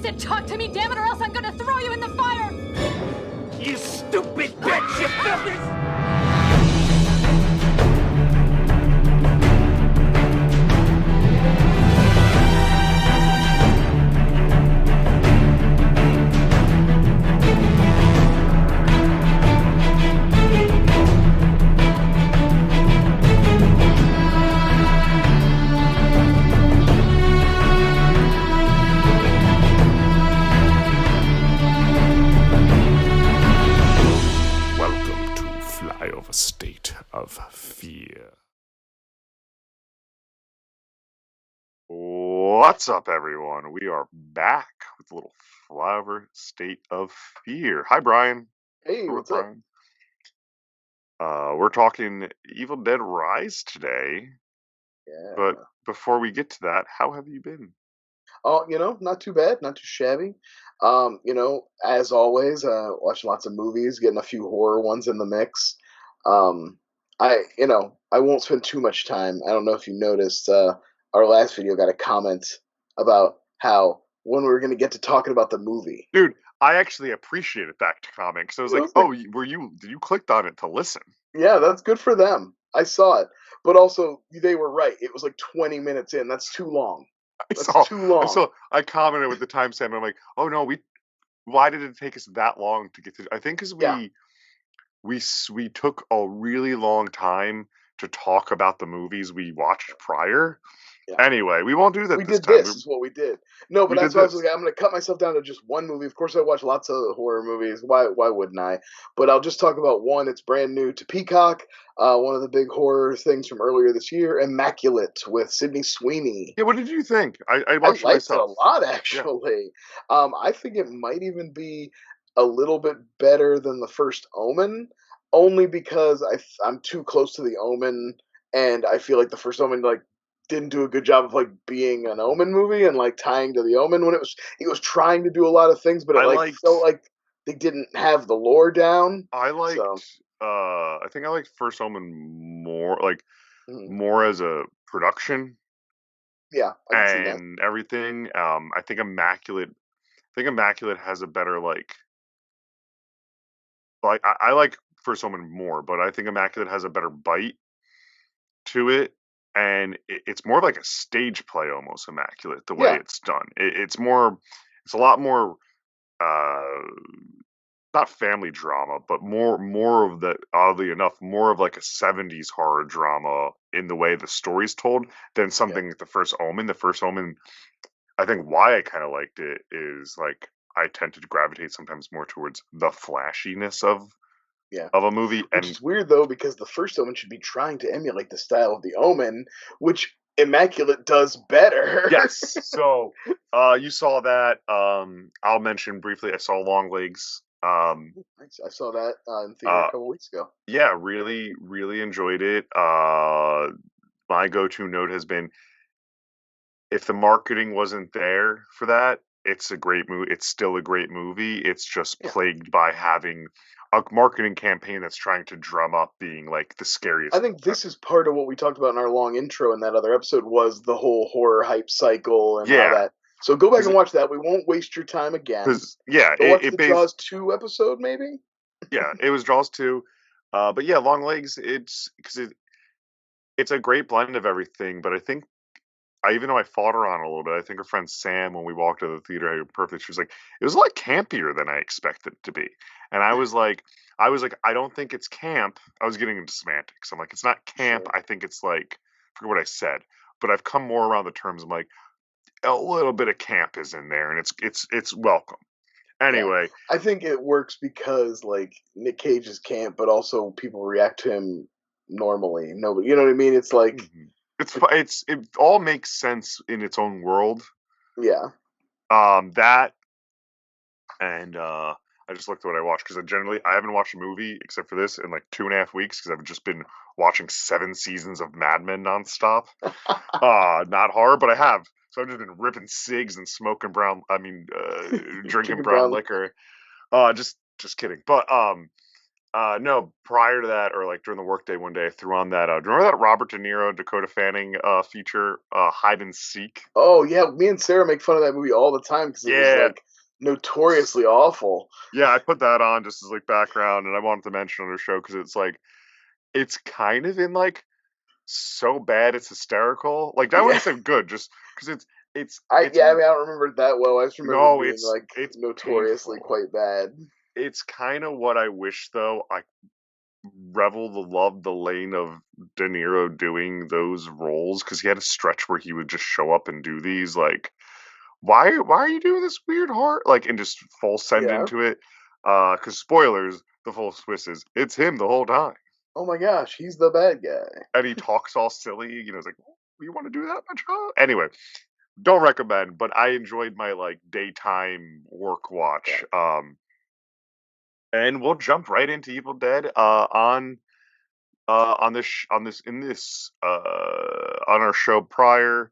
said talk to me, damn it, or else I'm gonna throw you in the fire! You stupid bitch! You filthy... Flyover State of Fear. What's up, everyone? We are back with a little Flyover State of Fear. Hi, Brian. Hey, what's up? We're talking Evil Dead Rise today. Yeah. But before we get to that, how have you been? Oh, not too bad, not too shabby. As always, watching lots of movies, getting a few horror ones in the mix. I won't spend too much time. I don't know if you noticed, our last video got a comment about how when we were going to get to talking about the movie. Dude, I actually appreciated that comment because I was like, oh, did you clicked on it to listen? Yeah, that's good for them. I saw it. But also, they were right. It was like 20 minutes in. That's too long. Too long. I commented with the timestamp, and I'm like, oh no, why did it take us that long to get to? I think because we took a really long time to talk about the movies we watched prior. Yeah. Anyway, we won't do that this time. This is what we did. No, but that's why I was like, I'm going to cut myself down to just one movie. Of course, I watch lots of horror movies. Why wouldn't I? But I'll just talk about one. It's brand new to Peacock. One of the big horror things from earlier this year, Immaculate with Sydney Sweeney. Yeah, what did you think? I watched it myself. It a lot, actually. Yeah. I think it might even be a little bit better than the first Omen, only because I'm too close to the Omen, and I feel like the first Omen didn't do a good job of being an Omen movie and tying to the Omen when he was trying to do a lot of things, but it felt like they didn't have the lore down. I liked I think I liked First Omen more, more as a production. Yeah, I can see that. And everything. I think Immaculate has a better I like First Omen more, but I think Immaculate has a better bite to it. And it's more like a stage play almost, Immaculate, the way it's done. It's a lot more, not family drama, but more of the, oddly enough, more of a 70s horror drama in the way the story's told than something like the First Omen. The First Omen, I think why I kind of liked it is I tend to gravitate sometimes more towards the flashiness of a movie. Which is weird, though, because the First Omen should be trying to emulate the style of the Omen, which Immaculate does better. Yes. So, you saw that. I'll mention briefly, I saw Longlegs. I saw that in theater a couple weeks ago. Yeah, really, really enjoyed it. My go-to note has been, if the marketing wasn't there for that, it's a great movie. It's still a great movie. It's just plagued by having a marketing campaign that's trying to drum up being the scariest. I think this is part of what we talked about in our long intro in that other episode was the whole horror hype cycle and all that. So go back and watch that. We won't waste your time again. Watch the Jaws 2 episode, maybe? Yeah, it was Jaws 2. But yeah, Longlegs, it's a great blend of everything, but I think even though I fought her on a little bit, I think her friend Sam, when we walked to the theater, perfect. She was like, it was a lot campier than I expected it to be. And I was like, I don't think it's camp. I was getting into semantics. I'm like, it's not camp. Sure. I think it's I forget what I said, but I've come more around the terms. I'm like, a little bit of camp is in there, and it's welcome. Anyway, I think it works because Nick Cage is camp, but also people react to him normally. Nobody, you know what I mean? It's like. It all makes sense in its own world. Yeah. That and I just looked at what I watched because I haven't watched a movie except for this in 2.5 weeks because I've just been watching 7 seasons of Mad Men nonstop. Not horror, but I have. So I've just been ripping cigs and smoking drinking brown liquor. Just kidding. But No, prior to that, or like during the workday one day, I threw on that. Do you remember that Robert De Niro, Dakota Fanning feature, Hide and Seek? Oh yeah, me and Sarah make fun of that movie all the time because it was Yeah, like notoriously awful. yeah. I put that on just as like background, and I wanted to mention on the show because it's like it's kind of in like so bad it's hysterical. Like I Yeah, wouldn't say good, just because it's I it's yeah, I mean I don't remember it that well. I just remember it no, being like it's notoriously painful. quite bad. It's kind of what I wish though. I love the lane of De Niro doing those roles because he had a stretch where he would just show up and do these like why are you doing this weird horror like and just full send Yeah. into it because spoilers the full twist is it's him the whole time Oh my gosh, he's the bad guy. and he talks all silly it's like you want to do that much huh? Anyway, don't recommend, but I enjoyed my like daytime work Yeah. watch and we'll jump right into Evil Dead on this on our show prior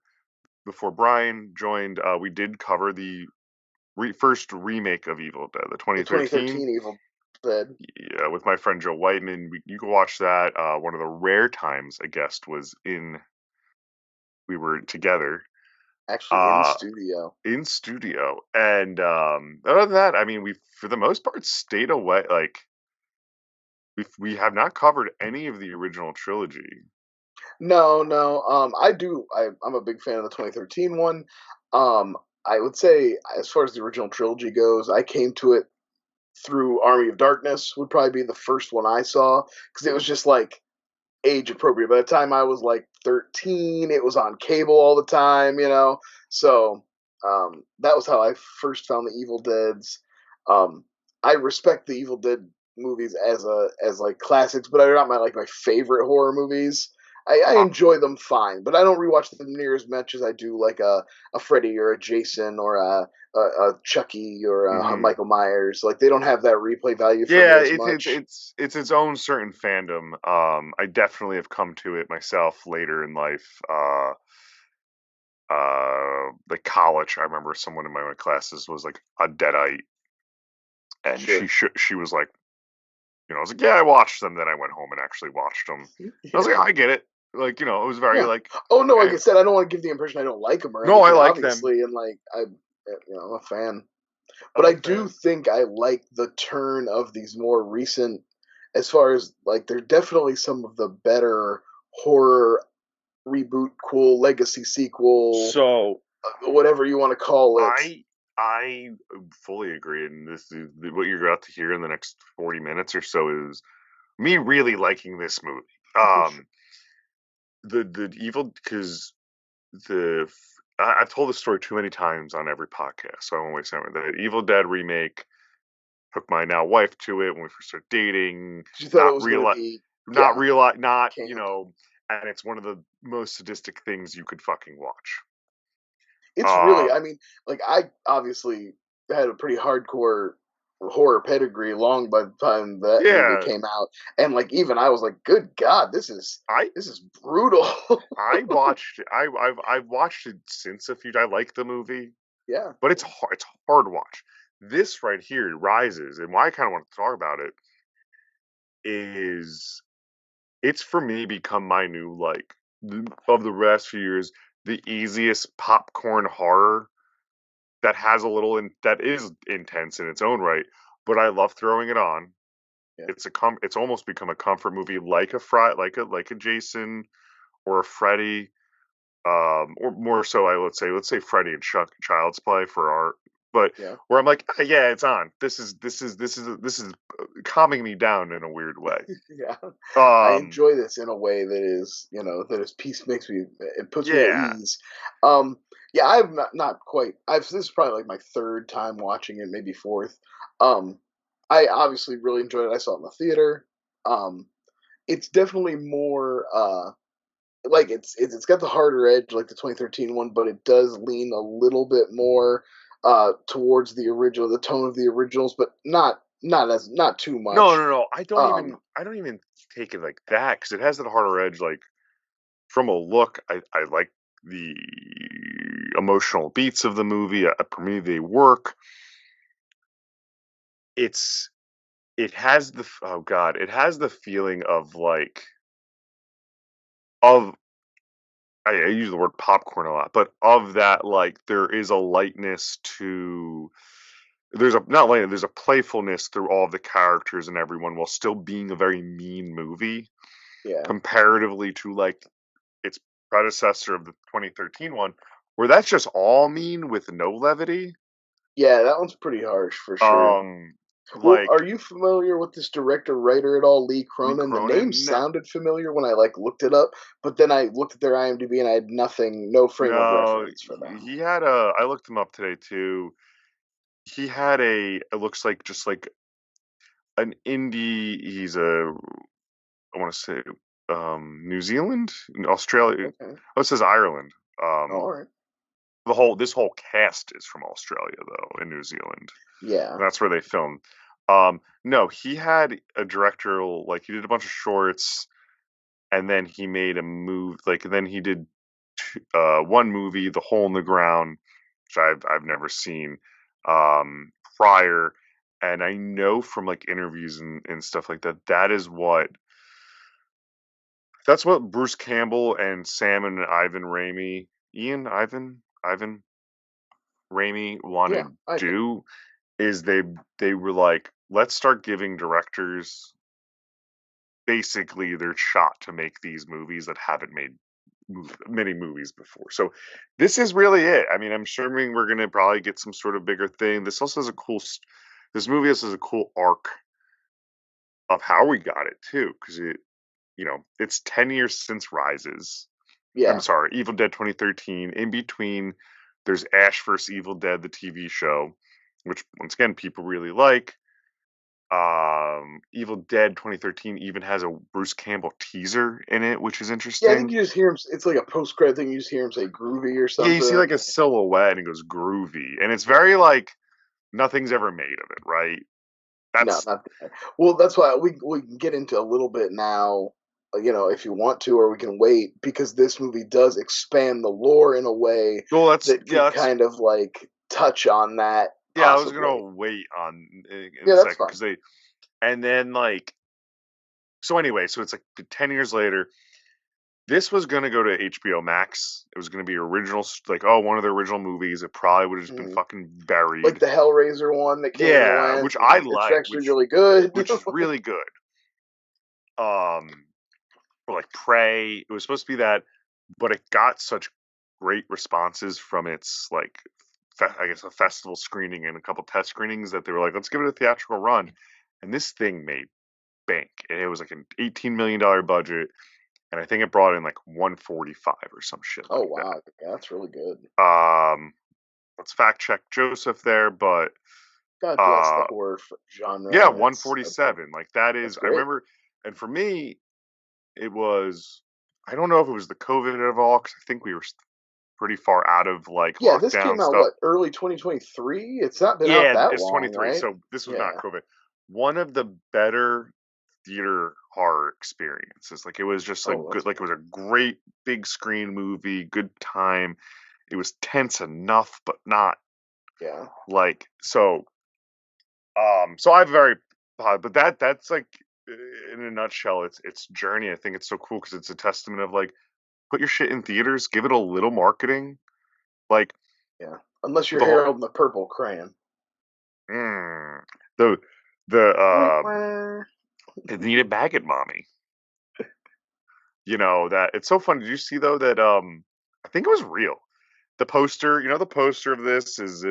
before Brian joined. We did cover the first remake of Evil Dead, the The 2013. 2013 Evil Dead. Yeah, with my friend Joe Whiteman. You can watch that. One of the rare times a guest was we were together Actually in uh, studio. in studio. And other than that, I mean, we for the most part stayed away. Like we have not covered any of the original trilogy. No, no. I'm a big fan of the 2013 one. Um, I would say, as far as the original trilogy goes, I came to it through Army of Darkness. Would probably be the first one I saw because it was just like age appropriate. By the time I was like 13, it was on cable all the time. So that was how I first found the Evil Deads. Um, I respect the Evil Dead movies as like classics, but they're not my favorite horror movies. I Uh, enjoy them fine, but I don't rewatch them near as much as I do like a Freddy or a Jason or a Chucky or a mhm. Michael Myers. Like they don't have that replay value for me Yeah, as much. it's its own certain fandom. I definitely have come to it myself later in life. Like college, I remember someone in my classes was like a deadite, and Sure. she was like, I was like, yeah, I watched them. Then I went home and actually watched them. I was like, Yeah. I get it. Like, it was very Yeah. like, Oh no, like eh. I said, I don't want to give the impression I don't like them or No, I anything. like them. Obviously, and like I'm a fan, but I'm I a do fan. think I like the turn of these more recent, as far as like they're definitely some of the better horror reboot, cool legacy sequel, So whatever you want to call it. I fully agree, and this is what you're about to hear in the next 40 minutes or so is me really liking this movie. The evil because I've told this story too many times on every podcast, so I won't waste time with it. Evil Dead remake took my now wife to it when we first started dating. She thought it Not was going to real, be, not yeah, real, not camp. and it's one of the most sadistic things you could fucking watch. It's really, Um, I mean, like I obviously had a pretty hardcore horror pedigree long by the time that movie yeah, came out, and like even I was like, good God, I this is brutal. I watched I've watched it since a few. I like the movie, Yeah, but it's hard to watch. This right here rises, and why I kind of want to talk about it is it's for me become my new like of the last few years the easiest popcorn horror that has a little that is intense in its own right, but I love throwing it on. yeah, It's almost become a comfort movie like like a Jason or a Freddy, or more so I let's say Freddy and Child's Play for our, but yeah, where I'm like, "Ah, yeah, it's on. This is calming me down in a weird way. yeah. I Um, enjoy this in a way that is, that is peace makes me, it puts me at yeah, ease. Um, yeah, I've not quite. This is probably like my third time watching it, maybe fourth. Um, I obviously really enjoyed it. I saw it in the theater. Um, it's definitely more like it's got the harder edge like the 2013 one, but it does lean a little bit more towards the original, the tone of the originals, but not too no, much. no, no. Um, I don't even take it like that because it has that harder edge. Like from a look, I like the emotional beats of the movie. For me, they work. It's it has the oh god, it has the feeling of like of I use the word popcorn a lot, but of that like there is a lightness to there's a not lightness, there's a playfulness through all of the characters and everyone while still being a very mean movie Yeah. comparatively to like its predecessor of the 2013 one, where that's just all mean with no levity. Yeah, that one's pretty harsh for sure. Um, Well, like are you familiar with this director writer at all, Lee Lee Cronin? The name Cronin, sounded familiar when I like looked it up, but then I looked at their IMDb and I had nothing, no frame of no, reference for them. he had a. I looked him up today too. He had a. It looks like just like an indie. He's a. I want to say, New Zealand, Australia. Okay, Oh, it says Ireland. all right. This whole cast is from Australia though, in New Zealand. Yeah, And that's where they filmed. No, he had a directorial, like he did a bunch of shorts, and then he made a move. Like then he did one movie, The Hole in the Ground, which I've never seen prior. And I know from like interviews and stuff like that, that's what Bruce Campbell and Sam and Ivan Raimi yeah. wanted I to do is they were like, let's start giving directors basically their shot to make these movies that haven't made many movies before. So this is really it. I mean, I'm assuming we're gonna probably get some sort of bigger thing. This also has a cool. This movie also has a cool arc of how we got it too, because it's 10 years since Rises. I'm yeah. sorry, Evil Dead 2013. In between, there's Ash vs. Evil Dead, the TV show, which once again people really like. Evil Dead 2013 even has a Bruce Campbell teaser in it, which is Yeah, I think interesting. you just hear him. It's like a post credit thing. You just hear him say "groovy" or Yeah, you see something. like a silhouette and it goes groovy, and it's very like nothing's ever made of it, right? No, That's not that. Well, that's why we can get into a little bit now. If you want to, or we can wait because this movie does expand the lore in a way well, that could kind of like touch on that yeah. I was gonna possibly. wait on in Yeah, a that's second fine. because they and then like so anyway, so it's like 10 years later. This was gonna go to HBO Max. It was gonna be original, like one of the original movies. It probably would have just been Mhm. fucking Like buried. the Hellraiser one that came and Yeah, went, which I and it's like, actually really good. which is really good. Or like Prey. It was supposed to be that, but it got such great responses from its like, I guess a festival screening and a couple test screenings that they were like, let's give it a theatrical run. And this thing made bank. And it was like an $18 million budget, and I think it brought in like 145 or some shit Oh like wow, yeah, that's really good. that. Let's fact check Joseph there, but God bless the uh, horror yeah, genre. That's 147. Like that that's is, I great. remember, and for me, it was. I don't know if it was the COVID of all, because I think we were pretty far out of like Yeah, this lockdown came out stuff. what, early 2023? It's not been out Yeah, that it's long, 23, right? so this was not Yeah. COVID. One of the better theater horror experiences. Like it was just like Oh, good. that's Like it was good. a great big screen movie, good time. It was tense enough, but not Yeah. like so. So I have very, but that's like in a nutshell, it's journey. I think it's so cool because it's a testament of like put your shit in theaters, give it a little marketing, like Yeah. Unless you're the whole Harold and the Purple Crayon. mm, the the Wah, wah. Anita Maggot Mommy. You know that it's so fun. Did you see though that I think it was real. The poster, the poster of this is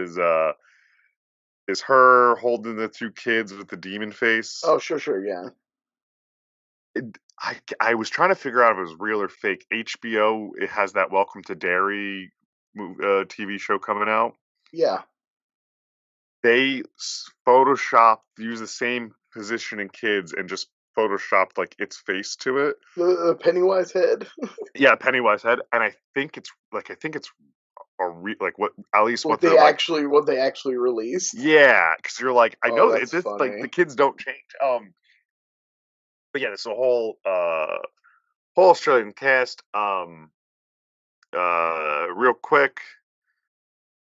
her holding the two kids with the demon face. Oh, sure, sure, yeah. I was trying to figure out if it was real or fake. HBO, it has that Welcome to Derry TV show coming out. Yeah. They photoshopped, use the same position in kids, and just photoshopped like its face to it. The Pennywise head. Yeah, Pennywise head, and I think it's like what at least what what they they're like. actually what they actually released. Yeah, because you're like, I Oh, know that that's this like the funny. kids don't change. But yeah, it's a whole Australian cast. Real quick,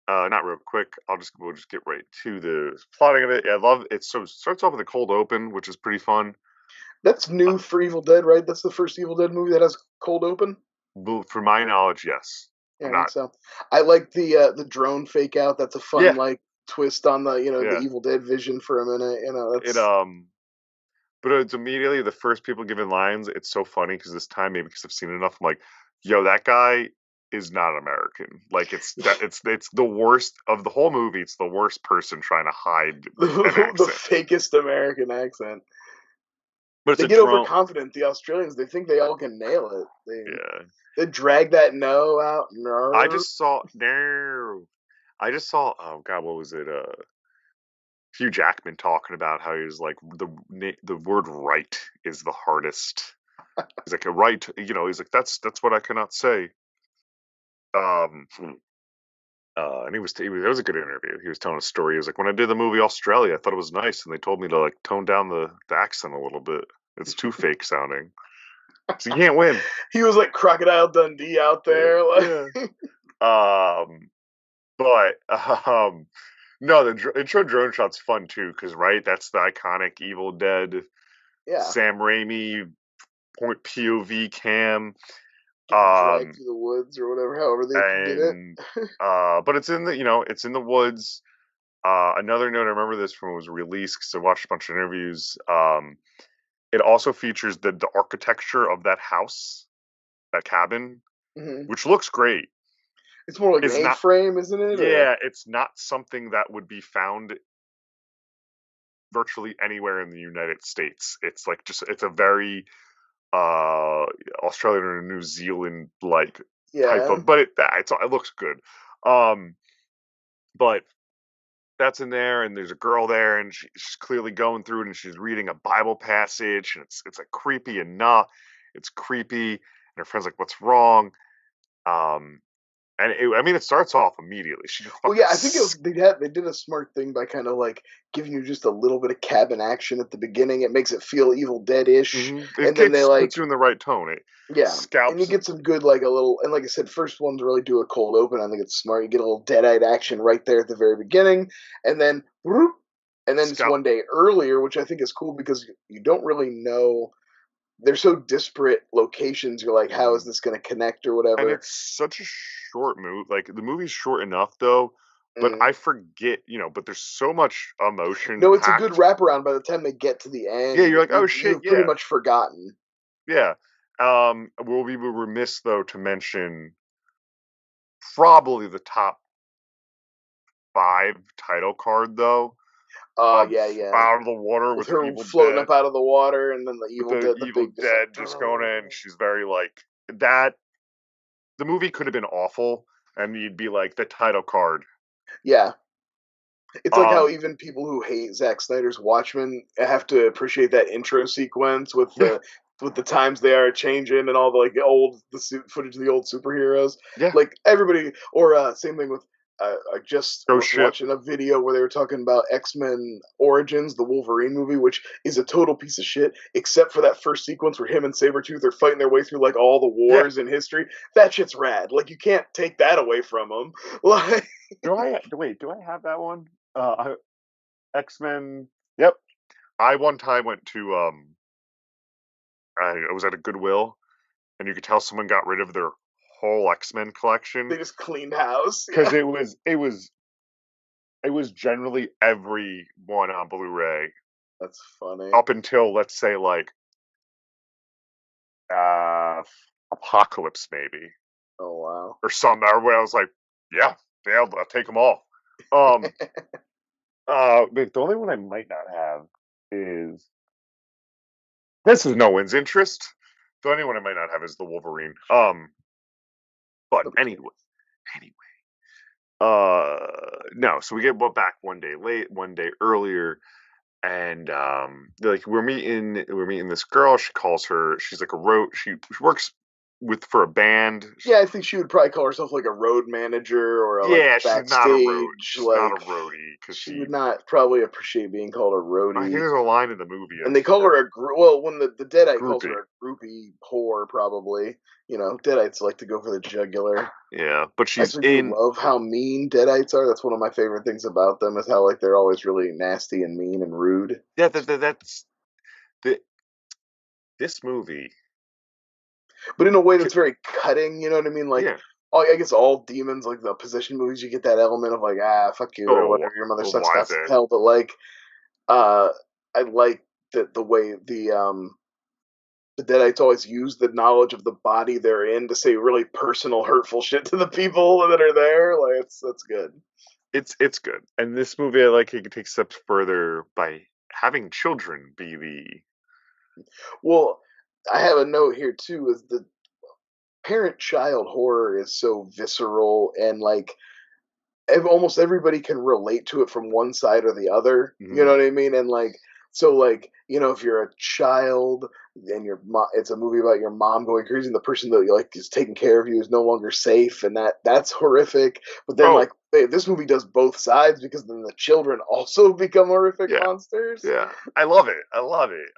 not real quick. We'll just get right to the plotting of it. Yeah, I love it. So it starts off with a cold open, which is pretty fun. That's new for Evil Dead, right? That's the first Evil Dead movie that has cold open. For my knowledge, yes. Yeah, I'm I think not. so. I like the drone fake out. That's a fun Yeah, like twist on the the yeah. Evil Dead vision for a minute. It That's but it's immediately the first people giving lines. It's so funny because this time, maybe because I've seen it enough, I'm like, yo, that guy is not American. Like it's the worst of the whole movie. It's the worst person trying to hide an the accent. fakest American accent. But it's They a get drone. overconfident. The Australians, they think they all can nail it. Yeah. They drag that no out. I No. just saw no. I just saw. Oh God, what was it? Hugh Jackman talking about how he was like the word right is the hardest. He's like a right. He's like that's what I cannot say. Um. And that was a good interview. He was telling a story. He was like, when I did the movie Australia, I thought it was nice, and they told me to like tone down the accent a little bit. It's too fake sounding, so you can't win. He was like Crocodile Dundee out there. Like, Yeah. Um. But no, the intro drone shot's fun too, because right, that's the iconic Evil Dead yeah, Sam Raimi point POV cam. getting dragged Um. through the woods or whatever. However they did it. And but it's in the it's in the woods. Another note, I remember this from when it was released because I watched a bunch of interviews. It also features the architecture of that house, that cabin, hmm which looks great. It's more like an Is not, A-frame, isn't it? Or yeah, it's not something that would be found virtually anywhere in the United States. It's like it's a very uh Australian or New Zealand like type yeah, of, but it looks good. Um, but that's in there, and there's a girl there, and she's clearly going through it, and she's reading a Bible passage, and it's like creepy enough. It's creepy, and her friend's like, "What's wrong?" Um, and I mean, it starts off immediately. She just well, fucking yeah, I think it was they did a smart thing by kind of like giving you just a little bit of cabin action at the beginning. It makes it feel Evil Dead-ish, it and then they gets puts like you in the right tone. It yeah, and you scalps. get some good like a little and like I said, first ones really do a cold open. I think it's smart. You get a little dead-eyed action right there at the very beginning, and then whoop, and then just Scalp. one day earlier, which I think is cool because you don't really know. They're so disparate locations. You're like, how is Mhm. this going to connect or And whatever? it's such a short movie. Like the movie's short enough though, but Mm. I forget. But there's so much emotion No, it's a good packed. wraparound. By the time they get to the Yeah, end, you're like, oh shit, you've pretty yeah. much forgotten. Yeah. We'll be remiss though to mention probably the top 5 title card though Oh of yeah, yeah. Out of the Water With with the her Evil floating Dead, up out of the water, and then the with Evil the Dead, the Evil big, just like, Dead just going in. She's very like that. The movie could have been awful, and you'd be like the title card. yeah. It's like how Um, even people who hate Zack Snyder's Watchmen have to appreciate that intro sequence yeah, with the times they are changing and all the like footage of the old superheroes. yeah. Like everybody, or same thing with. I just Ghost was ship. watching a video where they were talking about X-Men Origins, the Wolverine movie, which is a total piece of shit, except for that first sequence where him and Sabretooth are fighting their way through like all the Yeah. wars in history. That shit's rad. Like you can't take that away from them. Like Do I have that one? X Men. Yep. I one time went to I was at a Goodwill, and you could tell someone got rid of their whole X Men collection they just cleaned house. because Yeah. it was generally every one on Blu-ray That's funny. up until, let's say, like uh Apocalypse maybe, Oh wow. or something, where I was like, yeah, yeah, I'll take them all. Um, but the only one I might not have is, this is no one's interest. The only one I might not have is the Wolverine. But Okay. anyway, no. So we get back one day late, one day earlier, and they're like, we're meeting this girl. She calls her. She's like she works for a band. Yeah, I think she would probably call herself like a road manager or a like Yeah, backstage. she's not a Like roadie because she would not probably appreciate being called a I think roadie. there's a line in the movie And they call her a well, when the Deadite calls groupie. her a groupie whore, probably. You know, Deadites like to go for the jugular. Yeah, but I she's freaking in. love how mean Deadites are. That's one of my favorite things about them is how like they're always really nasty and mean and rude. Yeah, that's the this movie. But in a way that's very cutting. You know what I mean? Like, Yeah. I guess all demons, like the possession movies, you get that element of like, fuck you or Oh, whatever. Your mother sucks why is cocks to it? hell. But like, uh, I like that the way the Deadites always use the knowledge of the body they're in to say really personal, hurtful shit to the people that are there. Like, that's good. It's good, and this movie I like it takes steps further by having children be the. Well, I have a note here too. Is the parent-child horror is so visceral and like almost everybody can relate to it from one side or the other. You know Mhm. what I mean? And like, so like, you know, if you're a child and your mom, it's a movie about your mom going crazy, and the person that you like is taking care of you is no longer safe, and that's horrific. But then Oh like, this movie does both sides because then the children also become horrific yeah, monsters. yeah, I love it. I love it.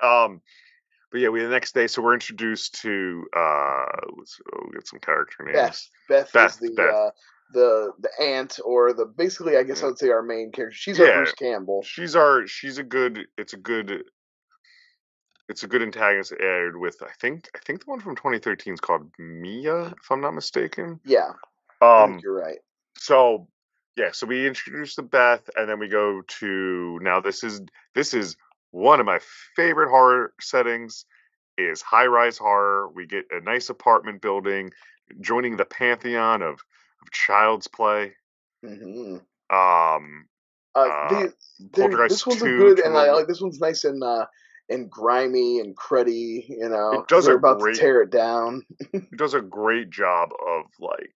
But yeah, the next day, so we're introduced to we'll get some character names. Beth is Beth. the aunt or the basically I guess I Yeah, would say our main character. She's our yeah. Bruce Campbell. She's a good. It's a good antagonist aired with I think the one from 2013 is called Mia, if I'm not mistaken. Yeah, I think Um. you're right. So yeah, so we introduce the Beth, and then we go to now. This is one of my favorite horror settings. Is high rise horror. We get a nice apartment building, joining the pantheon of Child's Play. Hmm. Um. Uh. The this Poltergeist one's a 2 good, came and I over. like this one's nice and grimy and cruddy, you know, It because does they're a about to great. tear it down. It does a great job of like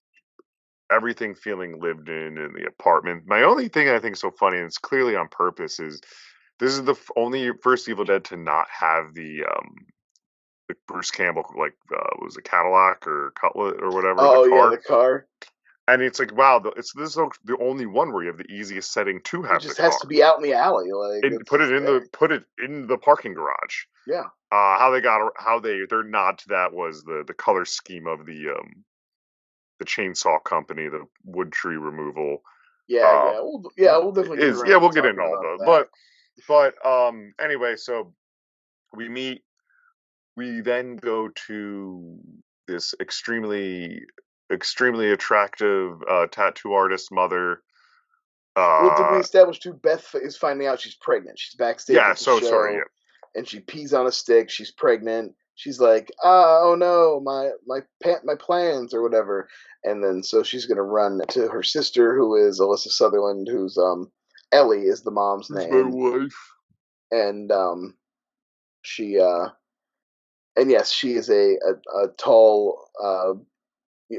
everything feeling lived in the apartment. My only thing I think is so funny, and it's clearly on purpose, is this is the only first Evil Dead to not have the Bruce Campbell like was it Cadillac or Cutlass or whatever the Oh yeah, car, the car. and it's like wow, this is the only one where you have the easiest setting to It have the just has car to be out in the alley, like and it's just there. put it in the parking garage. Yeah, How their nod to that was the color scheme of the chainsaw company, the wood tree removal. yeah. Um, We'll definitely get is around yeah, to we'll get into talking all about those, that. but anyway, so we meet. We then go to this extremely attractive tattoo artist mother. Well, did we Uh, establish too? Beth is finding out she's pregnant. She's backstage yeah, at the so sorry. show, Yeah, and she pees on a stick. She's pregnant. She's like, oh no, my plans or whatever. And then so she's gonna run to her sister, who is Alyssa Sutherland, who's Ellie is the mom's who's my name, wife? and she and yes, she is a tall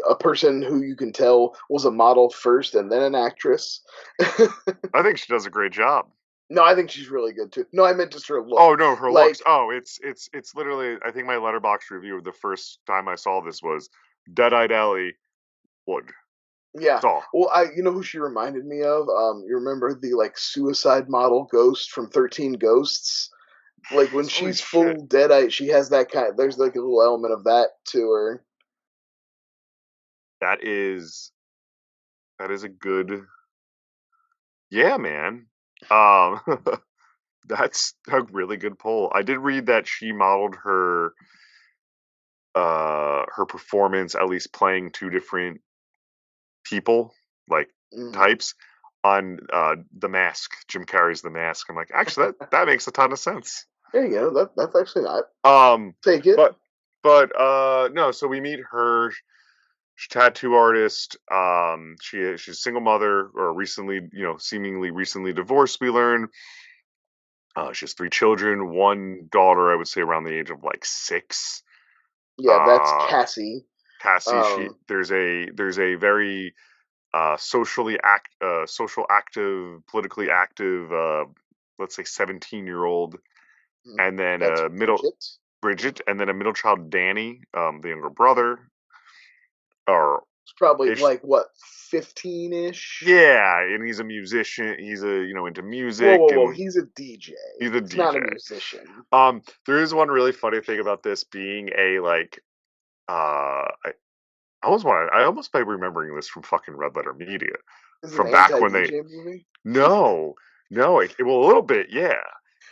a person who you can tell was a model first and then an actress. I think she does a great job. No, I think she's really good too. No, I meant just her look. Oh no, her looks. Like, Oh, it's literally. I think my letterbox review of the first time I saw this was Dead-eyed Ellie Wood. yeah. That's all. Well, you know who she reminded me of? You remember the like suicide model ghost from 13 Ghosts? Like when Holy she's shit. full deadite, she has that kind. There's like a little element of that to her. That is that is a good. Yeah, man. Um, that's a really good poll. I did read that she modeled her performance, at least playing two different people, like Mm. types, on The Mask, Jim Carrey's The Mask. I'm like, actually, that makes a ton of sense. There you go. That's actually not Um, take it. but no. So we meet her. She's a tattoo artist. She's a single mother, or recently, seemingly recently divorced. We learn. She has three children. One daughter, I would say, around the age of like 6. Yeah, that's Uh, Cassie. Cassie. Um, There's a very social active, politically active, let's say 17-year-old, and then that's a middle Bridget. Bridget, and then a middle child, Danny, the younger brother. or It's probably ish. like what, 15-ish? Yeah, and he's a musician. He's into Whoa, music, whoa, whoa! and He's a DJ. he's a He's not a DJ. musician. There is one really funny thing about this being a like I I almost by remembering this from fucking Red Letter Media Is it an from back when they anti-DJ movie? no no well a little bit yeah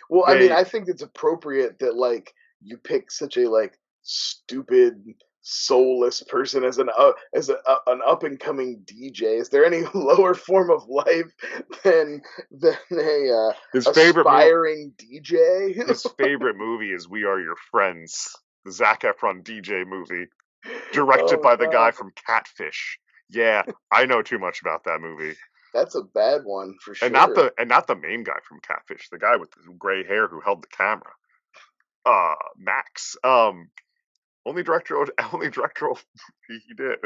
Well, I mean, they I think it's appropriate that like you pick such a like stupid, soulless person as an up and coming DJ. Is there any lower form of life than a his favorite movie aspiring DJ? his favorite movie is We Are Your Friends, the Zac Efron DJ movie directed Oh by the guy no, from Catfish. Yeah, I know too much about that movie. that's a bad one for And sure. not the main guy from Catfish, the guy with the gray hair who held the camera. Max. Only directorial he did.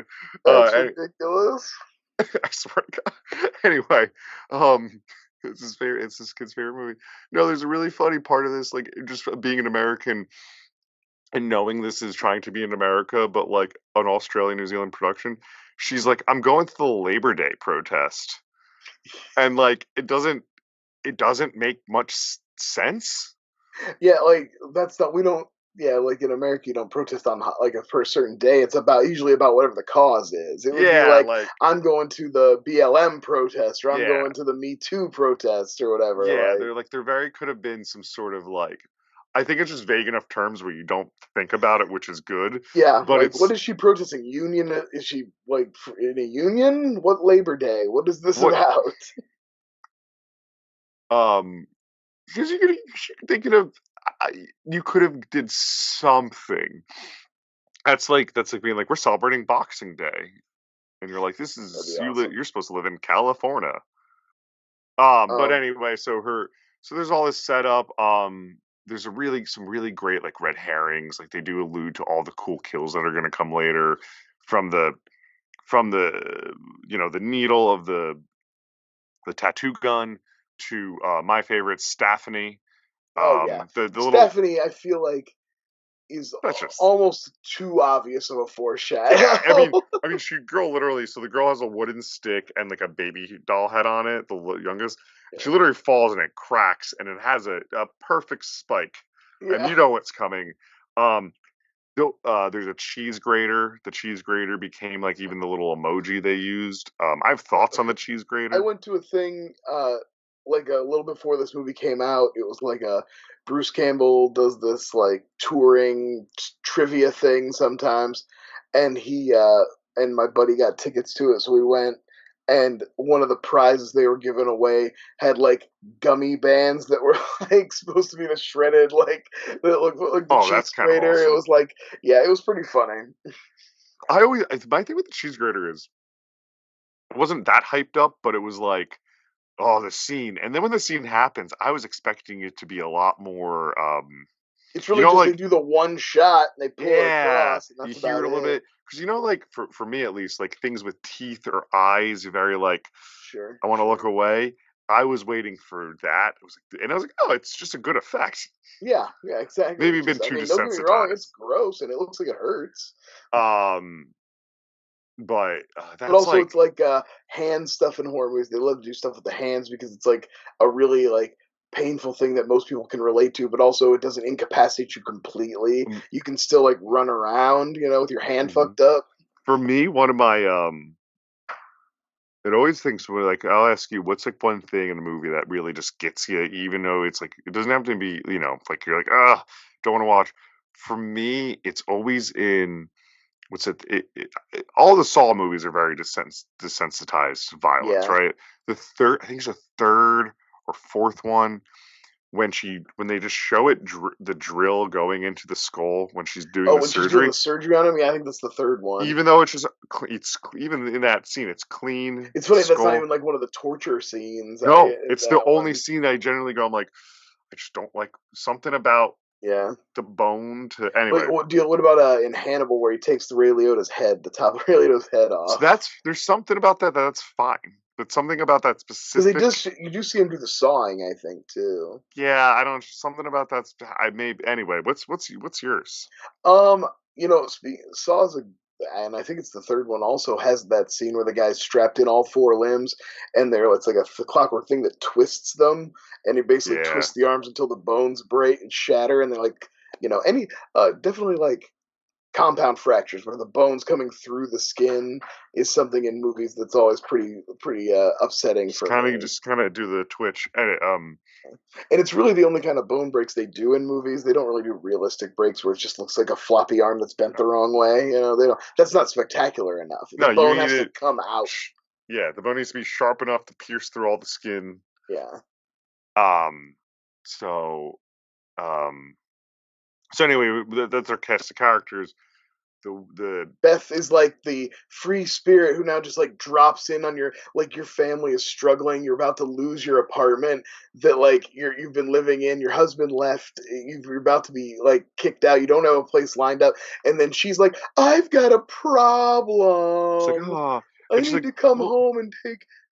That's And ridiculous. I swear to God. Anyway, um, it's his favorite. It's his kid's favorite movie. No, there's a really funny part of this, like just being an American and knowing this is trying to be in America, but like an Australia New Zealand production. She's like, I'm going to the Labor Day protest, and like it doesn't make much sense. Yeah, like that's not we don't. Yeah, like in America, you don't protest on like a for a certain day. It's about usually about whatever the cause is. It would be Yeah, like like I'm going to the BLM protest, or I'm yeah, going to the Me Too protest, or whatever. yeah. Like, There very could have been some sort of like. I think it's just vague enough terms where you don't think about it, which is good. yeah, But like what it's is she protesting? Union? Is she like in a union? What Labor Day? What is this what about? um because you're thinking of you could have did something. That's like being like we're celebrating Boxing Day, and you're like this That'd be is awesome. you're supposed to live in California. But Um, anyway, so there's all this setup. There's some really great like red herrings. Like they do allude to all the cool kills that are going to come later, from the the needle of the tattoo gun to my favorite Stephanie. oh yeah, The little Stephanie. I feel like is that's just almost too obvious of a yeah. foreshadow. She girl literally. So the girl has a wooden stick and like a baby doll head on it, the youngest. She Yeah. literally falls and it cracks and it has a perfect spike, and Yeah. you know what's coming. Um, there's a cheese grater. The cheese grater became like even the little emoji they used. I have thoughts on the cheese I grater. went to a thing like a little before this movie came out. It was like a Bruce Campbell does this like touring trivia thing sometimes, and he and my buddy got tickets to it, so we went. And one of the prizes they were giving away had like gummy bands that were like supposed to be the shredded that looked like the Oh, that's cheese kind of grater. It awesome. was like yeah, it was pretty funny. My thing with the cheese grater is it wasn't that hyped up, but it was like, oh, the scene. And then when the scene happens, I was expecting it to be a lot more, It's you really know, just they like, do the one shot and they pull it yeah, across, and you that's hear about it a little it. bit. Because, like, for me at least, like things with teeth or eyes, very like, Sure, I want to look sure. away. I was waiting for that. And I was like, oh, it's just a good effect. Yeah, yeah, exactly. Maybe been Just, I too mean, don't get me wrong, it's desensitized. gross and it looks like it hurts, Um, but but that's also like, it's like hand stuff in horror movies. They love to do stuff with the hands because it's like a really like painful thing that most people can relate to, but also it doesn't incapacitate you completely. mm, You can still like run around, with your hand mhm. fucked up. For me, one of my it always thinks like I'll ask you what's like one thing in the movie that really just gets you, even though it's like it doesn't have to be like you're like don't want to watch. For me, it's always in what's all the Saw movies are very desensitized to violence, Yeah. right? I think it's the third or fourth one when they just show the drill going into the skull when she's doing Oh, the when she's doing surgery, the surgery on him, yeah, I think that's the third one. even though it's just even in that scene, it's clean It's funny that's not skull. even like one of the torture scenes No, in it's the that only one. scene I generally go, I'm like, I just don't like something about Yeah. the bone to Wait, anyway. what about in Hannibal where he takes the Ray Liotta's head, the top of Ray Liotta's head So off? there's something about that's fine. But something about that Because they specific, just you do see him do the sawing, I think too. yeah, I don't something about I may anyway. What's yours? Um, Saw's and I think it's the third one also has that scene where the guy's strapped in all four limbs, and it's like a clockwork thing that twists them, and he basically Yeah. twists the arms until the bones break and shatter, and they're like, any definitely like compound fractures where the bones coming through the skin is something in movies that's always pretty upsetting Just for kind me. of do the twitch. And And it's really the only kind of bone breaks they do in movies. They don't really do realistic breaks where it just looks like a floppy arm that's bent the wrong way. They don't. That's not spectacular enough. no, The you bone need has to it. come out. Yeah, the bone needs to be sharp enough to pierce through all the skin. Yeah. So, so anyway, that's our cast of characters. The Beth is like the free spirit who now just like drops in on your family is struggling. You're about to lose your apartment that you've been living in. Your husband left. You're about to be like kicked out. You don't have a place lined up, and then she's like, "I've got a it's like, problem. oh, I and she's need like, to come well, home and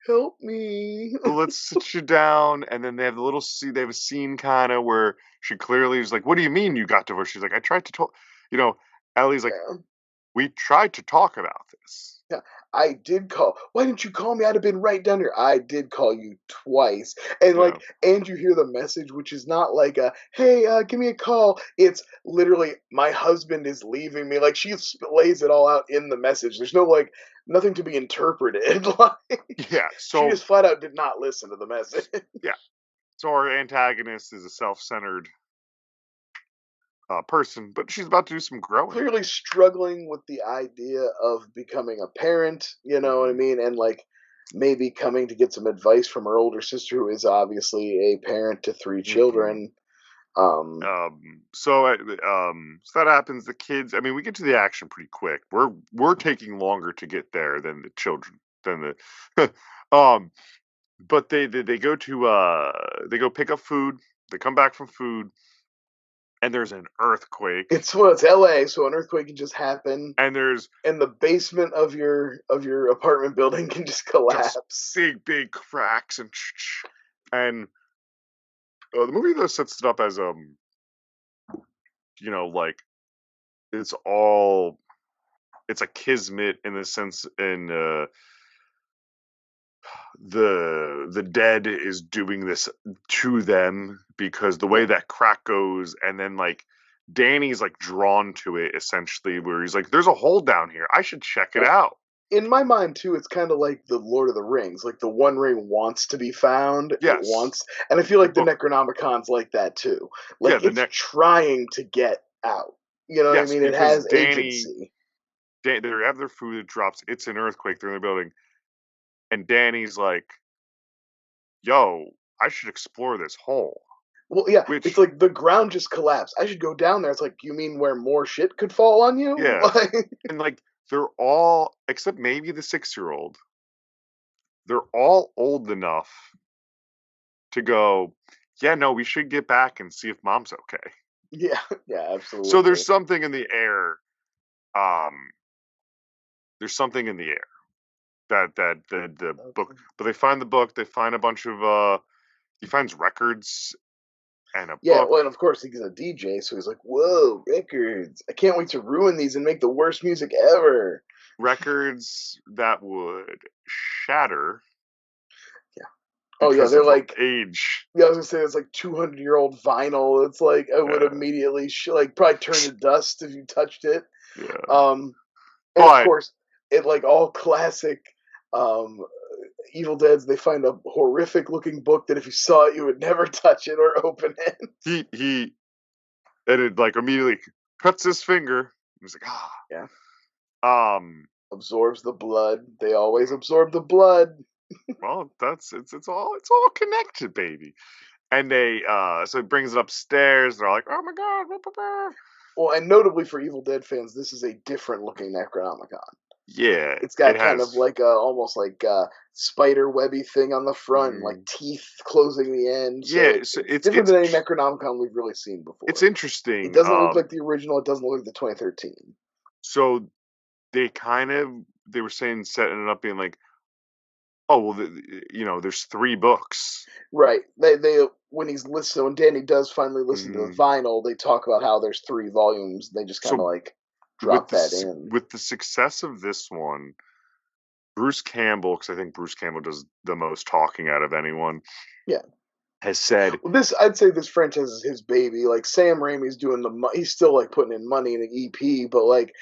help me." let's sit you down. And then they have they have a scene kind of where she clearly is like, what do you mean you got divorced? She's like, I tried to talk, Ellie's like, Yeah. we tried to talk about this. Yeah, I did call. Why didn't you call me? I'd have been right down here. I did call you twice. And Yeah. and you hear the message, which is not like hey, give me a call. It's literally, my husband is leaving me. Like, she lays it all out in the message. There's no nothing to be interpreted. Yeah. She So, just flat out did not listen to the message. yeah. So our antagonist is a self-centered person, but she's about to do some growing. Clearly struggling with the idea of becoming a parent, you know what I mean? And maybe coming to get some advice from her older sister, who is obviously a parent to 3 children. So that happens. The kids. I mean, we get to the action pretty quick. We're taking longer to get there than the children. Than the, but they go to they go pick up food. They come back from food, and there's an earthquake. It's LA, so an earthquake can just happen, and there's the basement of your apartment building can just collapse. Just big cracks and the movie though sets it up as like it's a kismet in the sense the dead is doing this to them because the way that crack goes, and then Danny's drawn to it essentially, where he's like, there's a hole down here, I should check it out. In my mind too, it's kind of like the Lord of the Rings. Like, the One Ring wants to be found. Yes. It wants, and I feel like the Necronomicon's like that too. It's trying to get out. You know what I mean? It has agency. They have their food, it drops, it's an earthquake, they're in the building, and Danny's like, yo, I should explore this hole. Well, yeah, it's like the ground just collapsed. I should go down there. It's like, you mean where more shit could fall on you? Yeah. And they're all, except maybe the 6-year-old, they're all old enough to go, yeah, no, we should get back and see if mom's okay. Yeah, absolutely. So there's something in the air. There's something in the air that the book, but they find the book, they find a bunch of he finds records and a book. Well, and of course he's a DJ, so he's like, whoa, records, I can't wait to ruin these and make the worst music ever. Records that would shatter. Oh yeah, they're like age. Yeah, I was gonna say it's like 200-year-old vinyl. It's like it would immediately probably turn to dust if you touched it. Yeah. And of course, it all classic Evil Deads. They find a horrific looking book that if you saw it, you would never touch it or open it. He and it immediately cuts his finger. He's like, yeah. Absorbs the blood. They always absorb the blood. Well, it's all connected, baby. And they so it brings it upstairs. They're like, oh my god. Well, and notably for Evil Dead fans, this is a different looking Necronomicon. Yeah, it's got kind of almost like a spider webby thing on the front, and like teeth closing the end. So it's different than any Necronomicon we've really seen before. It's interesting. It doesn't look like the original. It doesn't look like the 2013. So they were saying, setting it up being like, oh well, there's 3 books. Right. They when he's listening, when Danny does finally listen to the vinyl, they talk about how there's 3 volumes. They just kind of drop that in. With the success of this one, Bruce Campbell, because I think Bruce Campbell does the most talking out of anyone. Yeah. Has said I'd say this franchise is his baby. Like Sam Raimi's doing he's still like putting in money in the EP, but like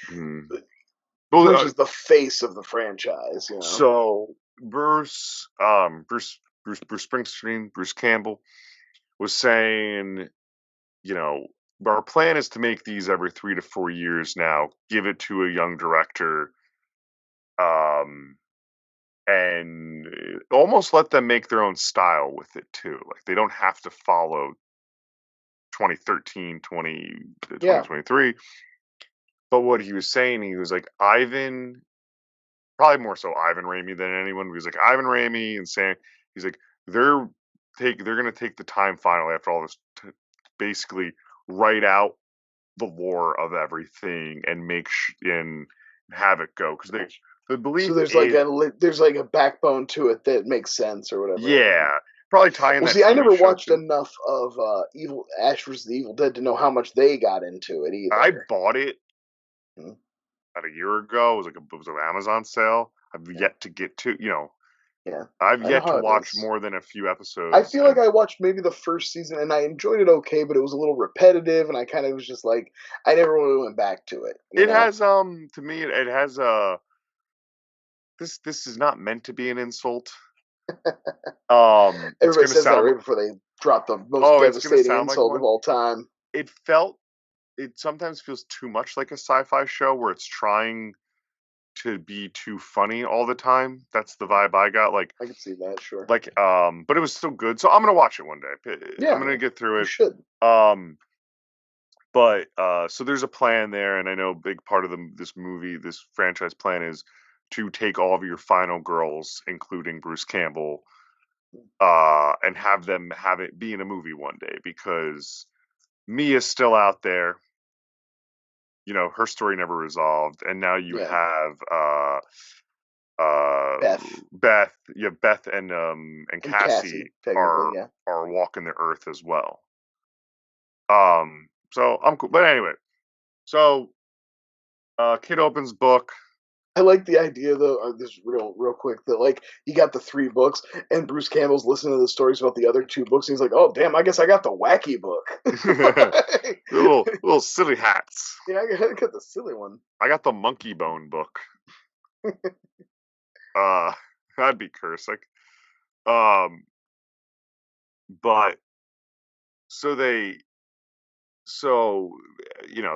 Bruce is the face of the franchise. You know. So Bruce Springsteen, Bruce Campbell was saying, you know, our plan is to make these every 3 to 4 years now. Give it to a young director, and almost let them make their own style with it too. Like they don't have to follow 2013, 2023. But what he was saying, he was like, Ivan, probably more so Ivan Raimi than anyone. He was like, Ivan Raimi and Sam, he's like, they're going to take the time finally after all this to basically write out the lore of everything and and have it go. Because the belief so there's like a backbone to it that makes sense or whatever. Yeah. Probably tying that. See, I never watched enough of Ash vs. the Evil Dead to know how much they got into it either. I bought it about a year ago. It was an Amazon sale. I've yet to get to, I've yet to watch more than a few episodes. I feel like I watched maybe the first season and I enjoyed it okay, but it was a little repetitive and I kind of was just like, I never really went back to it. It has, to me, it has this is not meant to be an insult. Everybody says that right before they drop the most devastating insult of all time. It sometimes feels too much like a sci-fi show where it's trying to be too funny all the time. That's the vibe I got. Like I can see that, sure. Like, but it was still good. So I'm gonna watch it one day. Yeah, I'm gonna get through it. You should. But so there's a plan there, and I know a big part of this franchise plan is to take all of your final girls, including Bruce Campbell, and have it be in a movie one day, because Mia's still out there. You know, her story never resolved, and now you have Beth. You have Beth and Cassie are walking the earth as well. So I'm cool, but anyway, so kid opens book. I like the idea though. This real quick that like you got the 3 books and Bruce Campbell's listening to the stories about the other 2 books. And he's like, "Oh damn, I guess I got the wacky book." little silly hats. Yeah, I got the silly one. I got the monkey bone book. That'd be cursed. Like, but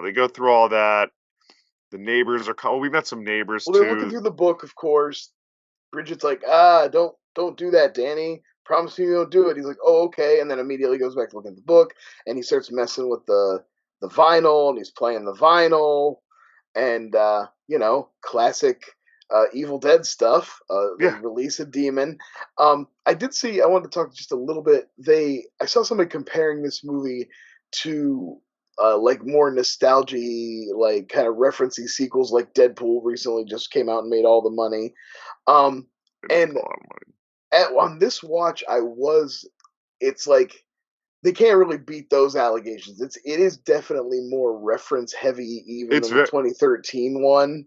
they go through all that. The neighbors are we met some neighbors too. They're looking through the book, of course. Bridget's like, don't do that, Danny. Promise me you don't do it. He's like, oh, okay. And then immediately goes back to looking at the book, and he starts messing with the vinyl, and he's playing the vinyl, and classic Evil Dead stuff. They release a demon. I wanted to talk just a little bit. I saw somebody comparing this movie to like more nostalgia, like kind of referencey sequels, like Deadpool recently just came out and made all the money. And on this watch, it's like they can't really beat those allegations. It is definitely more reference heavy even than the 2013 one.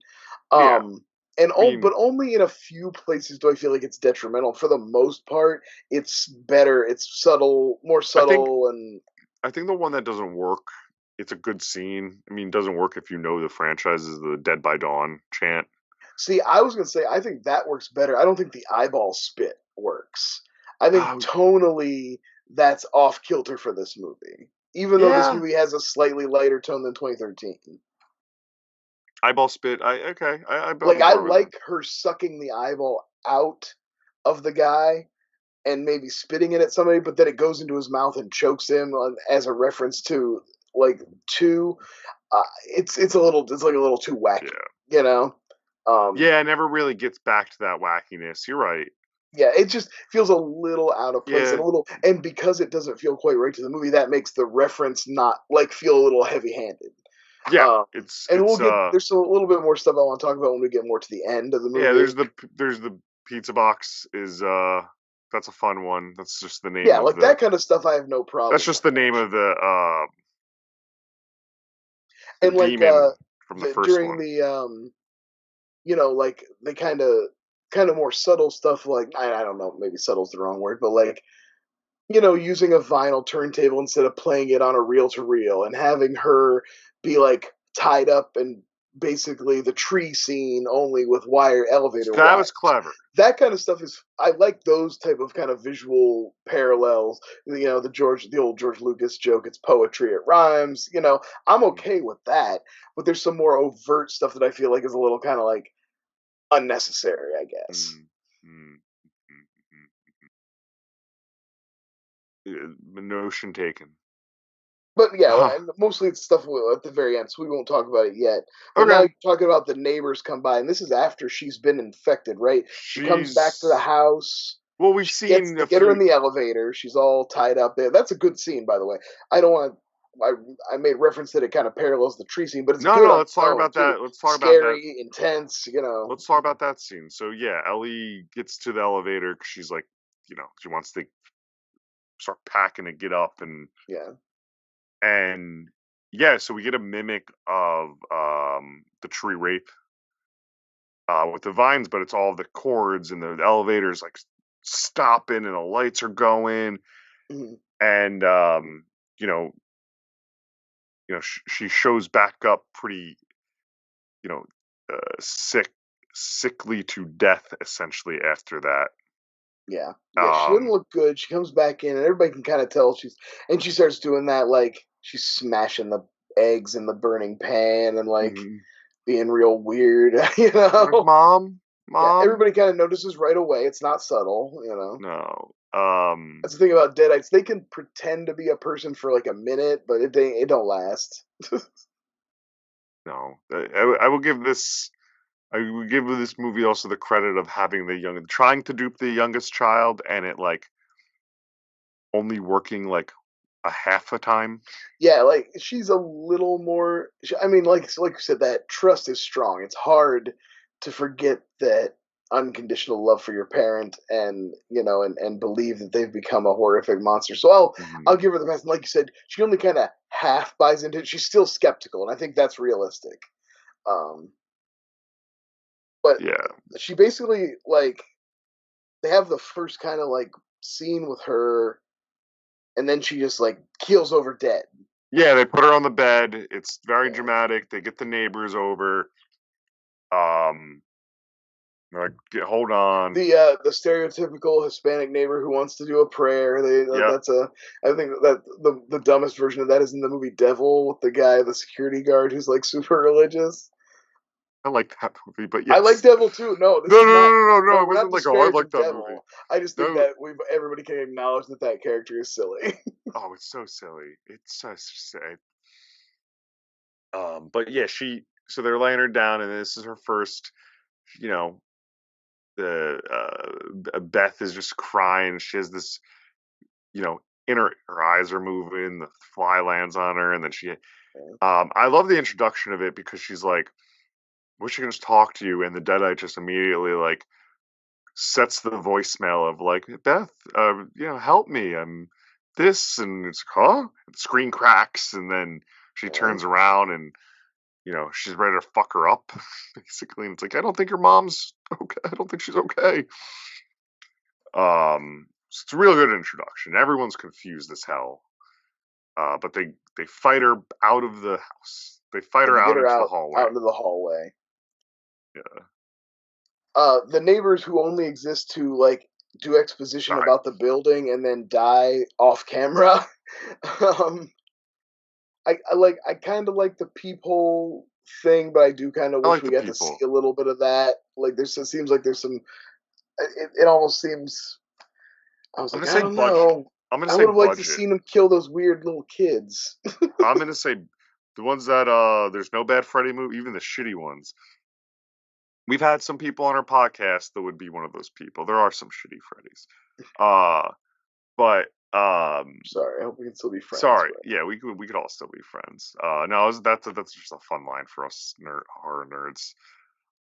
But only in a few places do I feel like it's detrimental. For the most part, it's better. It's subtle, more subtle, I think the one that doesn't work, it's a good scene. I mean, it doesn't work if you know the franchise, is the Dead by Dawn chant. See, I was going to say, I think that works better. I don't think the eyeball spit works. I think tonally, that's off kilter for this movie. Even though this movie has a slightly lighter tone than 2013. Eyeball spit, I like her sucking the eyeball out of the guy and maybe spitting it at somebody, but then it goes into his mouth and chokes him as a reference to like 2. It's like a little too wacky, you know. It never really gets back to that wackiness. You're right. Yeah, it just feels a little out of place and because it doesn't feel quite right to the movie, that makes the reference not like feel a little heavy-handed. Yeah, there's a little bit more stuff I want to talk about when we get more to the end of the movie. Yeah, there's the pizza box is that's a fun one. That's just the name. Yeah, like that kind of stuff I have no problem. That's just the name of the and like demon from the first during one. the like they kind of more subtle stuff. Like I don't know, maybe subtle's the wrong word, but like using a vinyl turntable instead of playing it on a reel to reel, and having her be like tied up and basically the tree scene only with elevator That wires. was clever. That kind of stuff is I like those type of kind of visual parallels. The old George Lucas joke, it's poetry, it rhymes. I'm okay with that, but there's some more overt stuff that I feel like is a little kind of like unnecessary, I guess. Mm, mm, Notion taken. But yeah, and mostly it's stuff at the very end, so we won't talk about it yet. But now Okay. you're talking about the neighbors come by, and this is after she's been infected, right? She comes back to the She's house. well, we've seen They a get her in few. the elevator. She's all tied up there. That's a good scene, by the way. I don't want. I made reference that it kind of parallels the tree scene, but it's No, good no. on Let's its talk own about too. that. Let's talk about that. Scary, intense. Let's talk about that scene. So yeah, Ellie gets to the elevator because she's like, she wants to start packing and get up Yeah. and yeah. So we get a mimic of the tree rape with the vines, but it's all the cords and the elevators like stopping and the lights are going Mhm. and she shows back up pretty you know sickly to death essentially after that. Yeah. Yeah. She doesn't look good. She comes back in, and everybody can kind of tell she starts doing that, like she's smashing the eggs in the burning pan and like Mhm. being real weird. Like mom, Yeah. mom. Everybody kind of notices right away. It's not subtle. No. That's the thing about Deadites. They can pretend to be a person for like a minute, but it don't last. No. I will give this. I would give this movie also the credit of having trying to dupe the youngest child, and it like only working like a half a time. Yeah, like she's a little more. I mean, like you said, that trust is strong. It's hard to forget that unconditional love for your parent, and and believe that they've become a horrific monster. So I'll Mhm. give her the best. Like you said, she only kind of half buys into it. She's still skeptical, and I think that's realistic. Um, but Yeah. she basically like they have the first kind of like scene with her, and then she just like keels over dead. Yeah, they put her on the bed. It's very Yeah. dramatic. They get the neighbors over. Um, they're like, hold on. The stereotypical Hispanic neighbor who wants to do a prayer. Yep. I think that the dumbest version of that is in the movie Devil with the security guard who's like super religious. I like that movie, but I like yes. Devil too. No, this No, no, is not. no, no, no, no. No, It we're not wasn't like, oh, I like disparaging that movie. Devil. I just think No. that everybody can acknowledge that character is silly. Oh, it's so silly. It's so sad. But yeah, so they're laying her down, and this is her first, you know, the Beth is just crying. She has this, you know, her eyes are moving. The fly lands on her, and then I love the introduction of it because she's like, "Wish I could just talk to you," and the Deadite just immediately like sets the voicemail of like, "Beth, help me. I'm this," and it's like, huh? The screen cracks, and then she Yeah. turns around and she's ready to fuck her up, basically. And it's like, I don't think your mom's okay. I don't think she's okay. So it's a real good introduction. Everyone's confused as hell. But they fight her out of the house. They fight Yeah, her they get out her into the out hallway. into the hallway. Yeah, The neighbors who only exist to like do exposition die. about the building and then die off camera. um, I kind of like the peephole thing, but I do kind of I wish like we the got to see people. a little bit of that. Like it seems like there's some. It almost seems. I was I'm like, gonna I say don't budget. know. I'm gonna I say would have liked to budget. seen him kill those weird little kids. I'm gonna say the ones that there's no bad Freddy movie, even the shitty ones. We've had some people on our podcast that would be one of those people. There are some shitty Freddys. Uh but Sorry, I hope we can still be friends. sorry. Yeah, we could all still be friends. No, that's just a fun line for us horror nerds.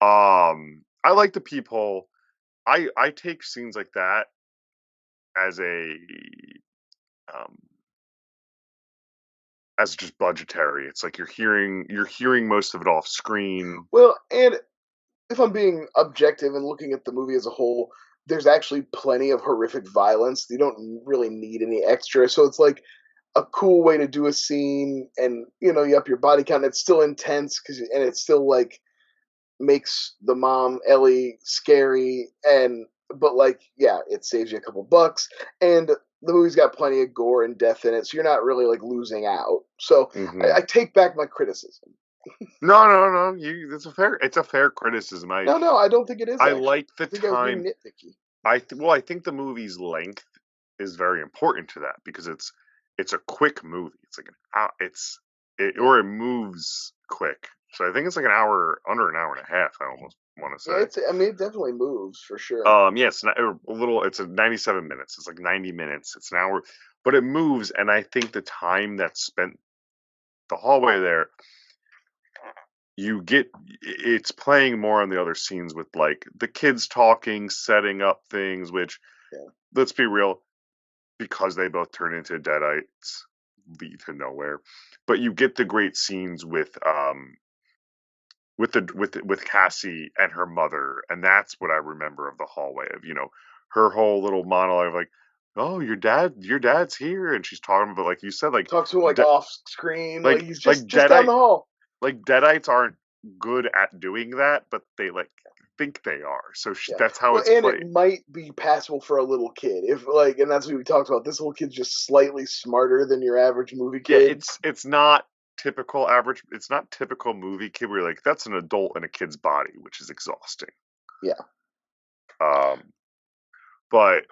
I like the peephole. I take scenes like that as a um as just budgetary. It's like you're hearing most of it off screen. Well, and if I'm being objective and looking at the movie as a whole, there's actually plenty of horrific violence. You don't really need any extra. So it's like a cool way to do a scene, and you up your body count. It's still intense and it's still like makes the mom Ellie scary, but like yeah, it saves you a couple bucks, and the movie's got plenty of gore and death in it, so you're not really like losing out. So I take back my criticism. No. It's a fair criticism. No, I don't think it is. I Actually, like the I think I was being time. nitpicky. I think the movie's length is very important to that because it's a quick movie. It's like or it moves quick. So I think it's like under an hour and a half. I almost want to Yeah, say. I mean, it definitely moves for sure. Yeah, it's not, a little. It's a 97 minutes. It's like 90 minutes. It's an hour, but it moves, and I think the time that's spent the hallway there, it's playing more on the other scenes with like the kids talking, setting up things. Which, Yeah. let's be real, because they both turn into deadites, lead to nowhere. But you get the great scenes with Cassie and her mother, and that's what I remember of the hallway of her whole little monologue of like, oh, your dad's here, and she's talking about, like you said, like Talk to him like off screen, like he's just down the hall. Like deadites aren't good at doing that, but they like think they are. So that's how it's and played. it might be passable for a little kid and that's what we talked about. This little kid's just slightly smarter than your average movie kid. Yeah, it's not typical average. It's not typical movie kid where you're like, that's an adult in a kid's body, which is exhausting. Yeah. But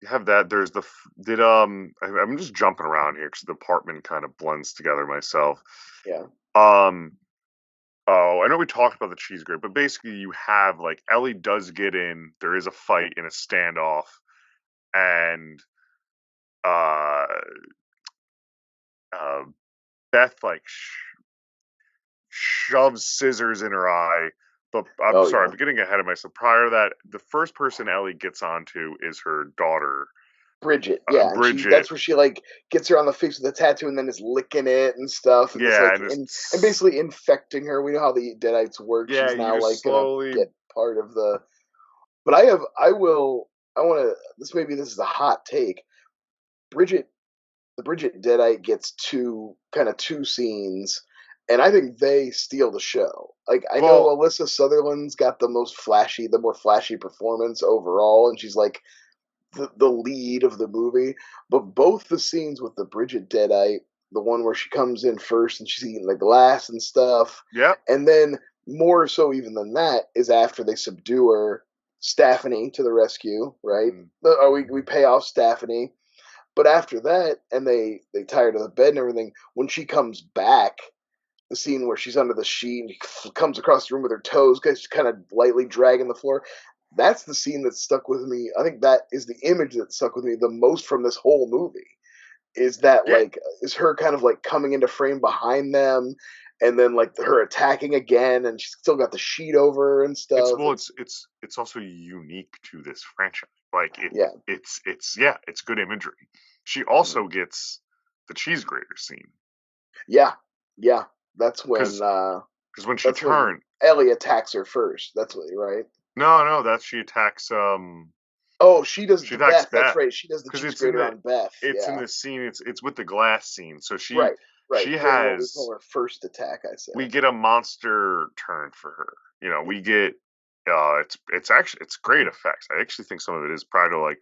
you have that. There's I'm just jumping around here because the apartment kind of blends together myself. Yeah. Oh, I know we talked about the cheese grate, but basically you have like Ellie does get in. There is a fight in a standoff, and uh, Beth like shoves scissors in her eye. But I'm sorry, I'm getting ahead of myself. Prior to that, the first person Ellie gets onto is her daughter, Bridget. Yeah, Bridget. That's where she like gets her on the face with a tattoo and then is licking it and stuff. And yeah, and basically infecting her. We know how the Deadites work. Yeah, she's now like slowly gonna get part of the. But this is a hot take. The Bridget Deadite gets two scenes, and I think they steal the show. Like I know Alyssa Sutherland's got the more flashy performance overall, and she's like the lead of the movie. But both the scenes with the Bridget Deadite, the one where she comes in first and she's eating the glass and stuff, and then more so even than that is after they subdue her, Stephanie to the rescue, right? We pay off Stephanie. But after that, and they tie her to the bed and everything, when she comes back, the scene where she's under the sheet and comes across the room with her toes, just kind of lightly dragging the floor, that's the scene that stuck with me. I think that is the image that stuck with me the most from this whole movie. Is that is her kind of like coming into frame behind them, and then like her attacking again, and she's still got the sheet over her and stuff. It's also unique to this franchise. Like it's good imagery. She also gets the cheese grater scene. Yeah, that's when because when she turned, Ellie attacks her first. That's what right. No, she attacks. Oh, she does she Beth. That's right. She does the cheese grater on Beth. It's in the scene. It's with the glass scene. So she right. She has her first attack. I said we get a monster turn for her. We get it's great effects. I actually think some of it is probably to like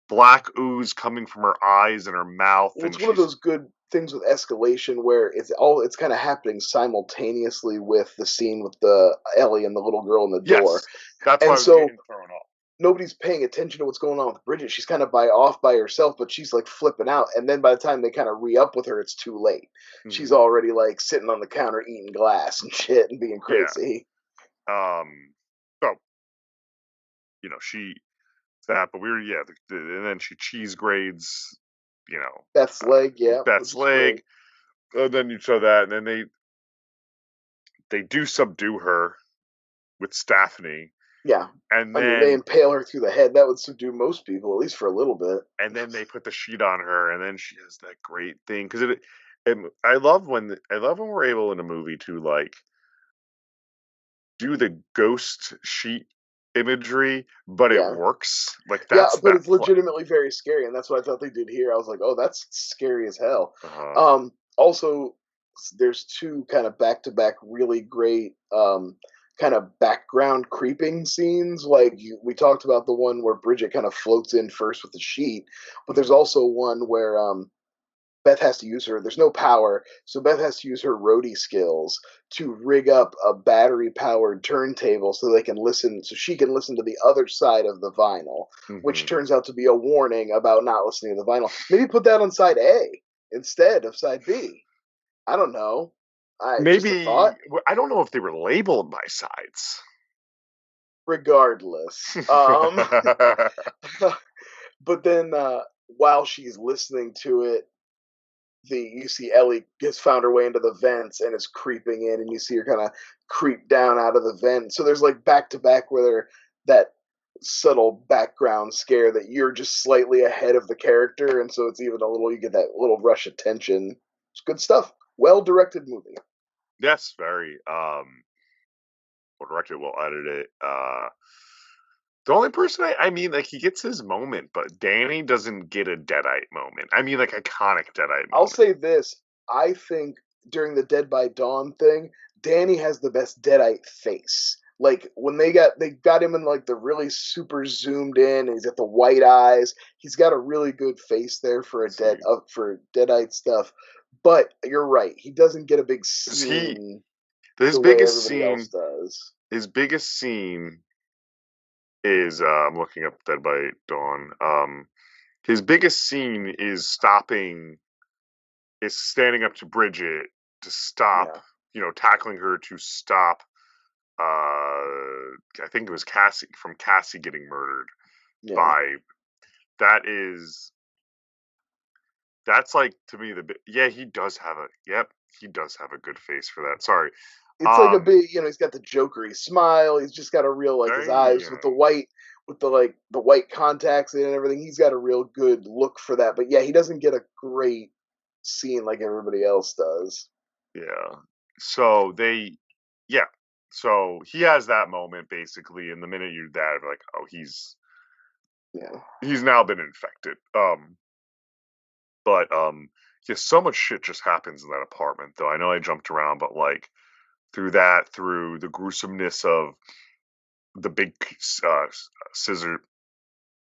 black ooze coming from her eyes and her mouth. Well, it's one of those good things with escalation where it's kind of happening simultaneously with the scene with the Ellie and the little girl in the door. That's why I was getting thrown off. Nobody's paying attention to what's going on with Bridget. She's kind of off by herself, but she's like flipping out. And then by the time they kind of re-up with her, it's too late. Mm-hmm. She's already like sitting on the counter eating glass and shit and being crazy. So she that, but and then she cheese grades, Beth's leg, Beth's leg. And then you show that, and then they do subdue her with Stephanie. Yeah. And I mean, they then impale her through the head. That would subdue most people, at least for a little bit. they put the sheet on her, and then she has that great thing because I love when we're able in a movie to like do the ghost sheet imagery, but it Yeah. works. Like Yeah, that's but that it's play. legitimately very scary, and that's what I thought they did here. I was like, oh, that's scary as hell. Uh, Also, there's two kind of back to back really great kind of background creeping scenes. Like we talked about the one where Bridget kind of floats in first with the sheet, but there's mhm. also one where Beth has to use her. There's no power, so Beth has to use her roadie skills to rig up a battery-powered turntable so they can listen, so she can listen to the other side of the vinyl, which Mhm. turns out to be a warning about not listening to the vinyl. Maybe put that on side A instead of side B. I don't know. I just a thought. Maybe I don't know if they were labeled by sides. Regardless, but then while she's listening to it, you see Ellie has found her way into the vents and is creeping in, and you see her kind of creep down out of the vent. So there's like back to back where there that subtle background scare that you're just slightly ahead of the character, and so it's even a little, you get that little rush of tension. It's good stuff. Well directed movie. Yes, very. Well directed, well edited. The only person I mean, like he gets his moment, but Danny doesn't get a Deadite moment. I mean, like iconic Deadite I'll moment. say this: I think during the Dead by Dawn thing, Danny has the best Deadite face. Like when they got him in like the really super zoomed in, and he's got the white eyes. He's got a really good face there for Let's see, for Deadite stuff. But you're right; he doesn't get a big 'cause he scene his the way biggest everybody else scene does. his biggest scene is I'm looking up Dead by Dawn. His biggest scene is standing up to Bridget to stop, Yeah, tackling her to stop. I think it was Cassie getting murdered yeah. by. That is that's like to me yeah, he does have a good face for that. Sorry. It's like a Um big, he's got the jokery smile. He's just got a real, like, his very eyes with the white, with the like the white contacts in and everything. He's got a real good look for that. But yeah, he doesn't get a great scene like everybody else does. yeah. So yeah. So he has that moment basically, and the minute you're that, like, oh, Yeah, he's now been infected. But yeah, so much shit just happens in that apartment, though. I know I jumped around, but like through the gruesomeness of the big scissor,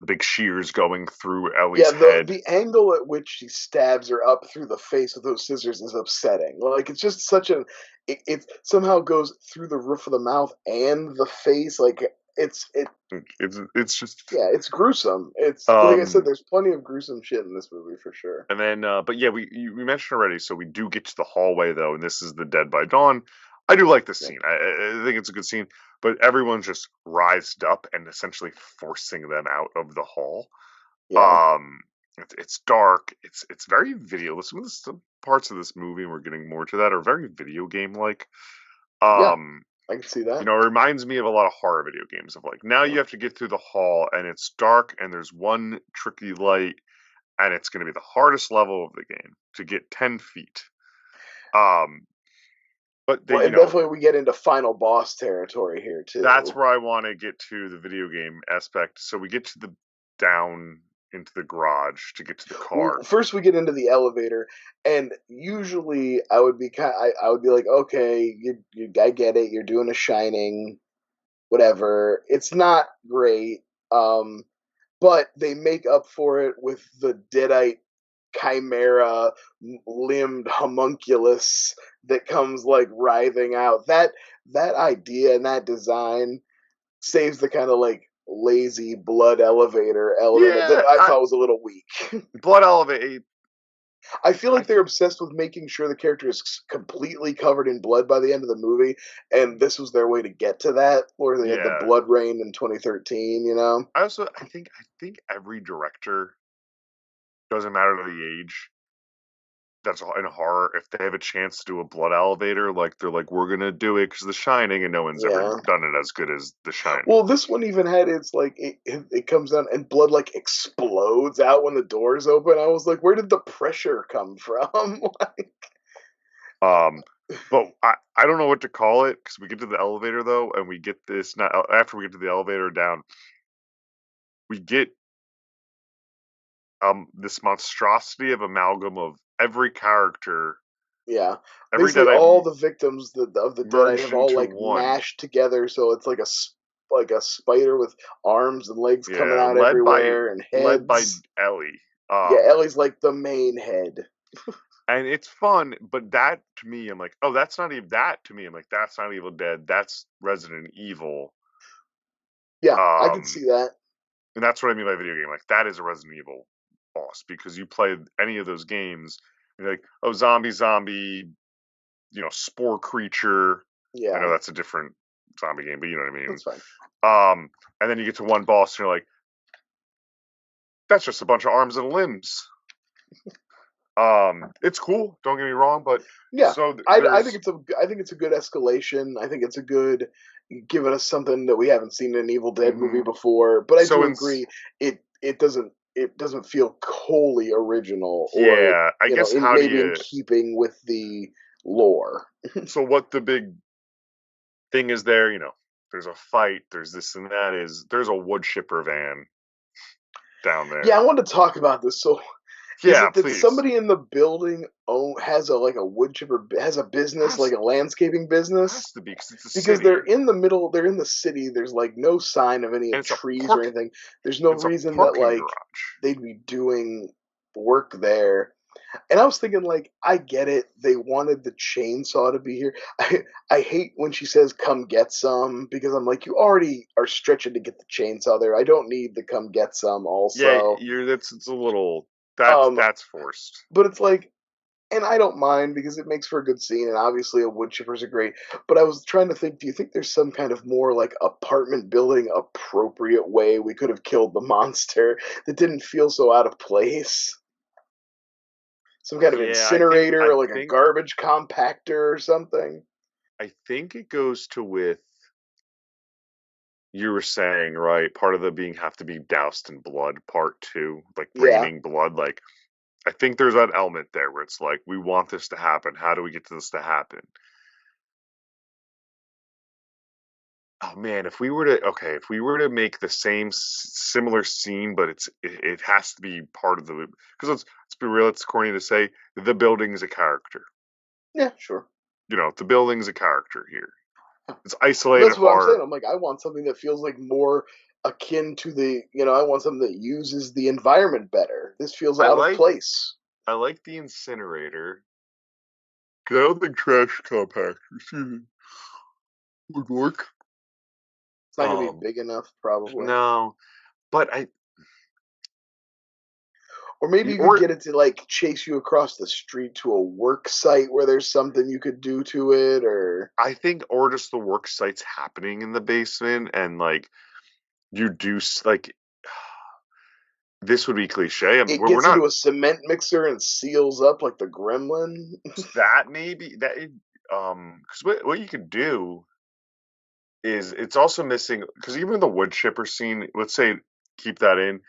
the big shears going through yeah. Ellie's The head. angle at which she stabs her up through the face with those scissors is upsetting. Like it's just such an it somehow goes through the roof of the mouth and the face. Like it It's just yeah, it's gruesome. It's like I said, um there's plenty of gruesome shit in this movie for sure. and then but yeah, we mentioned already, so we do get to the hallway though, and this is the Dead by Dawn. I do like this Yeah, scene. I think it's a good scene, but everyone's just rised up and essentially forcing them out of the hall. yeah, Um, it's dark. It's very video. Some parts of this movie, and we're getting more to that, are very video game like. yeah. Um, I can see that. it reminds me of a lot of horror video games of like now you Yeah. have to get through the hall and it's dark and there's one tricky light and it's going to be the hardest level of the game to get 10 feet. Um, but they, Well, and definitely we get into final boss territory here that's too. where I want to get to the video game aspect. So we get to the down into the garage to get to the Well, car. first we get into the elevator, and usually I would be like, okay, I get it. You're doing a Shining, whatever. It's not great, but they make up for it with the Deadite chimera limbed homunculus that comes like writhing out. That idea and that design saves the kind of like lazy blood elevator element of that Yeah, I thought was a little weak. Blood Elevate. I feel I like they're think obsessed with making sure the character is completely covered in blood by the end of the movie, and this was their way to get to that, where they had the yeah. blood rain in 2013. I think every director, doesn't matter the age, that's in horror. If they have a chance to do a blood elevator, like they're like, we're gonna do it because The Shining, and no one's ever Yeah. done it as good as The Shining. Well, this one even had its like it comes down and blood like explodes out when the doors open. I was like, where did the pressure come from? Um, but I don't know what to call it because we get to the elevator though, and we get this not after we get to the elevator down, we get this monstrosity of amalgam of every character, Yeah, every basically Deadite all the victims of the Deadite merged have all into like one. mashed together, so it's like like a spider with arms and legs coming Yeah, out everywhere and led by heads. Ellie. Yeah, Ellie's like the main head. And it's fun, but that to me, I'm like, oh, that's not even that to me. I'm like, that's not Evil Dead. That's Resident Evil. Yeah, I could Um, see that. and that's what I mean by video game. Like that is a Resident Evil boss because you play any of those games, and you're like, oh, zombie, spore creature. I know Yeah, that's a different zombie game, but you know what I mean. that's fine. And then you get to one boss, and you're like, that's just a bunch of arms and limbs. It's cool. Don't get me wrong, but Yeah, so I think there's it's a good escalation. I think it's a good giving us something that we haven't seen in an Evil Dead movie mhm. before. But I so do in agree, it doesn't feel wholly original or yeah, I guess in how do maybe in you keeping with the lore. so what the big thing is there, there's a fight, there's this and that is there's a wood chipper van down Yeah, there. I wanted to talk about this. So, is Yeah, it that please. somebody in the building has a like a wood chipper has a business Has like a landscaping has business? to be because it's a Because they're city in the middle, they're in the city. There's like no sign of any and trees or anything. There's no it's a reason that parking like garage. they'd be doing work there. And I was thinking, like, I get it. They wanted the chainsaw to be here. I hate when she says, come get some, because I'm like, you already are stretching to get the chainsaw there. I don't need the come get some Yeah, also. you're that's it's a little that's Um, that's forced. but it's like, and I don't mind because it makes for a good scene, and obviously a wood chippers are great. But I was trying to think, do you think there's some kind of more like apartment building appropriate way we could have killed the monster that didn't feel so out of place? Some kind of Yeah, incinerator or like a garbage compactor or something? I think it goes to with you were saying, right, part of the being have to be doused in blood, part two, like Yeah. raining blood. Like, I think there's that element there where it's like, we want this to happen. How do we get this to happen? Oh man, if we were to make the same similar scene, but it has to be part of the because let's be real, it's corny to say the building is a character. Yeah, sure. The building's a character here. It's Well, isolated that's what I'm saying. horror. I'm like, I want something that feels like more akin to I want something that uses the environment better. This feels I out of like place. I like the incinerator because I don't think trash compactors would work. It's not going to be Um, big enough, probably. no, but Or maybe you could or get it to like chase you across the street to a work site where there's something you could do to it, or I think or just the work site's happening in the basement and like you do like this would be cliche. I mean, it we're gets not into a cement mixer and seals up like the gremlin. that maybe that because what you could do is it's also missing because even the wood chipper scene. Let's say keep that in.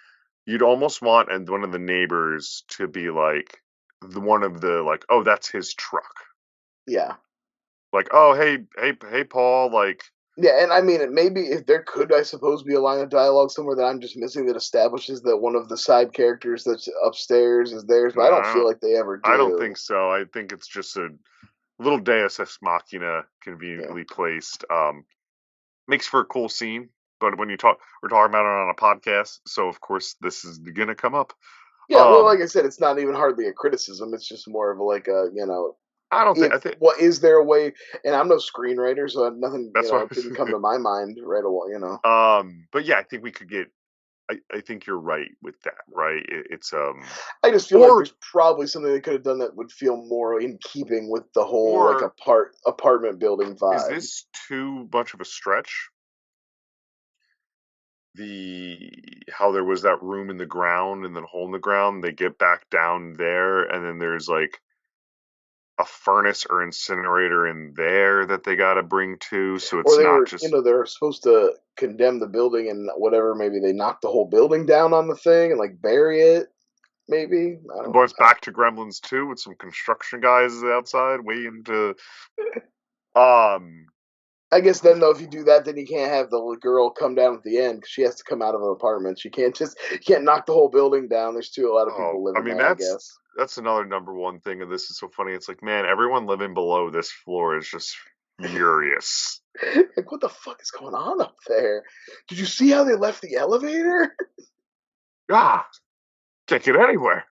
You'd almost want and one of the neighbors to be like the one of the like oh that's his truck. Yeah. Like oh hey Paul like Yeah, and I mean, maybe if there could, I suppose, be a line of dialogue somewhere that I'm just missing that establishes that one of the side characters that's upstairs is theirs, but I don't feel like they ever I don't think do. so. I think it's just a little Deus Ex Machina Yeah. conveniently placed. Makes for a cool scene, but when we're talking about it on a podcast, so of course this is gonna come up. Yeah, well, Um, like I said, it's not even hardly a criticism. It's just more of a, like a, I don't think if I think what is there a way? And I'm no screenwriter, so nothing, that's why. it didn't come to my mind right away. But yeah, I think we could get. I think you're right with that. Right? It's I just feel like or there's probably something they could have done that would feel more in keeping with the whole like or apartment building is vibe. this too much of a stretch? The how there was that room in the ground and then hole in the ground. They get back down there, and then there's like a furnace or incinerator in there that they got to bring to, so Or it's they not were, just they were supposed to condemn the building and whatever. Maybe they knocked the whole building down on the thing and like bury it. Maybe I don't. but it's back to Gremlins 2 with some construction guys outside waiting to um I guess then though, if you do that, then you can't have the little girl come down at the end because she has to come out of an apartment. She can't just you can't knock the whole building down. There's too a lot of oh people I living mean there. I guess. that's another number one thing, and this is so funny. It's like, man, everyone living below this floor is just furious. Like, what the fuck is going on up there? Did you see how they left the elevator? Ah, can't get anywhere.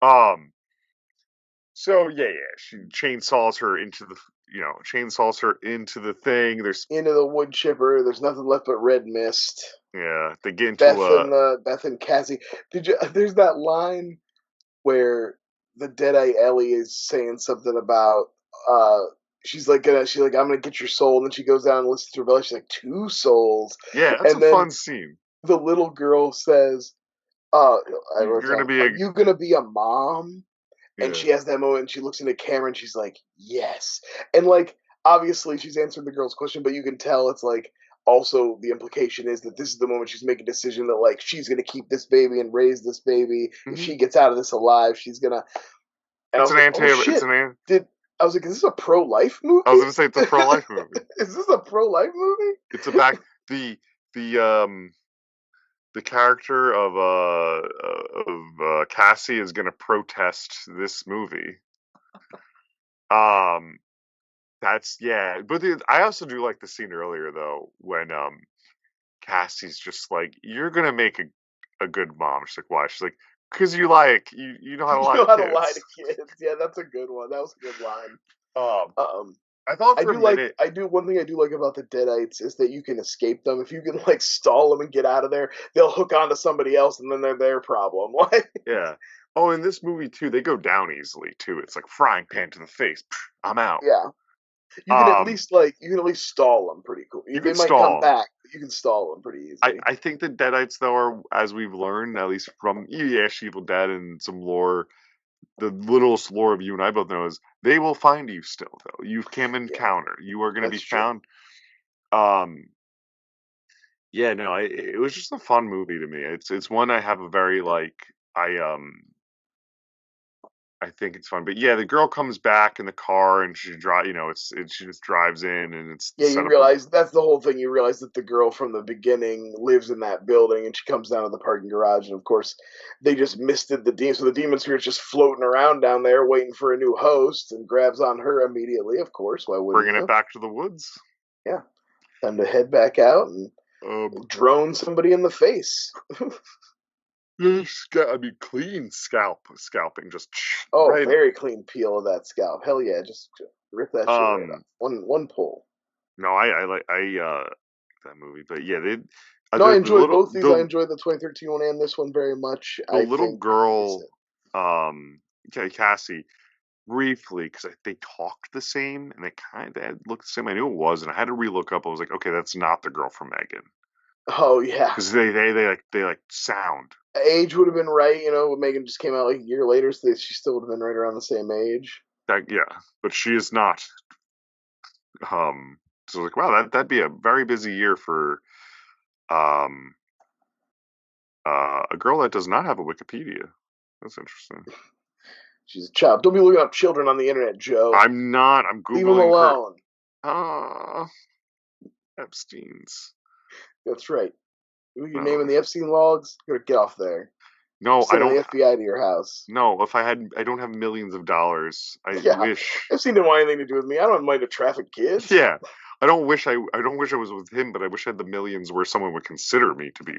Um So yeah, she chainsaws her into the chainsaws her into the thing. There's Into the wood chipper. There's nothing left but red mist. yeah, they get into Beth and Cassie. Did you? There's that line where the Deadeye Ellie is saying something about she's like I'm gonna get your soul, and then she goes down and listens to her belly. She's like 2 souls, yeah, that's a and then fun scene. the little girl says, I wrote You're gonna down, be "Are a you gonna be a mom?" And yeah. she has that moment, and she looks into the camera, and she's like, "Yes." And like, obviously, she's answered the girl's question, but you can tell it's like also the implication is that this is the moment she's making a decision that like she's gonna keep this baby and raise this baby. If hmm she gets out of this alive, she's gonna. And I It's was an like, "Oh anti. It's shit!" an. An, Did I was like, "Is this a pro life I was movie? gonna say it's a pro life movie. Is this a pro life movie?" It's a back the the character of Cassie is gonna protest this movie. Um, that's yeah, but I also do like the scene earlier though when Cassie's just like, "You're gonna make a good mom." She's like, "Why?" She's like, "Cause you know how to You lie know to how to lie to kids." kids. Yeah, that's a good one. That was a good line. Um, Um, I thought for a minute, I do one thing I do like about the Deadites is that you can escape them if you can like stall them and get out of there. They'll hook onto somebody else, and then they're their problem. Like, yeah. Oh, in this movie too, they go down easily too. It's like frying pan to the face. I'm out. yeah, Um, you can at least stall them pretty cool. you They can might come stall 'em. back, but you can stall them pretty easily. I think the Deadites though are, as we've learned, at least from Ash Evil Dead and some lore, the littlest lore of you and I both know is they will find you still though. You can Yeah, encounter. You are going to be that's true. found. Um, yeah, no, it was just a fun movie to me. It's one I have a very like I think it's fun. But yeah, the girl comes back in the car and she drive. She just drives in and it's the Yeah, you setup of realize that's the whole thing. You realize that the girl from the beginning lives in that building, and she comes down to the parking garage, and of course, they just misted the demon. So the demon spirit's just floating around down there, waiting for a new host, and grabs on her immediately. Of course, why wouldn't bringing it you? back to the woods. Yeah, time to head back out and Um, drone somebody in the face. I mean, clean scalping, just Oh, right. very clean peel of that scalp. Hell yeah, just rip that shit right off. Um, One pull. no, I like that movie, but yeah, they No, I enjoyed little both these. I enjoyed the 2013 one and this one very much. the I little think, like I girl, said, Cassie, briefly because they talked the same and they kind of looked the same. I knew it was, and I had to relook up. I was like, okay, that's not the girl from Megan oh yeah, because they like sound. age would have been right. Megan just came out like a year later, so she still would have been right around the same age. That yeah, but she is not. So I was like, wow, that'd be a very busy year for um a girl that does not have a Wikipedia. That's interesting. She's a child. Don't be looking up children on the internet, Joe. I'm not. I'm Leave them googling her. alone. Ah, Epstein's. That's right. Your name No, in the Epstein logs. You gotta get off there. no, I Sending don't. the FBI to your house. No, if I don't have millions of dollars. I Yeah, wish. Epstein didn't want anything to do with me. I don't mind to traffic kids. Yeah, I don't wish I was with him, but I wish I had the millions where someone would consider me to be.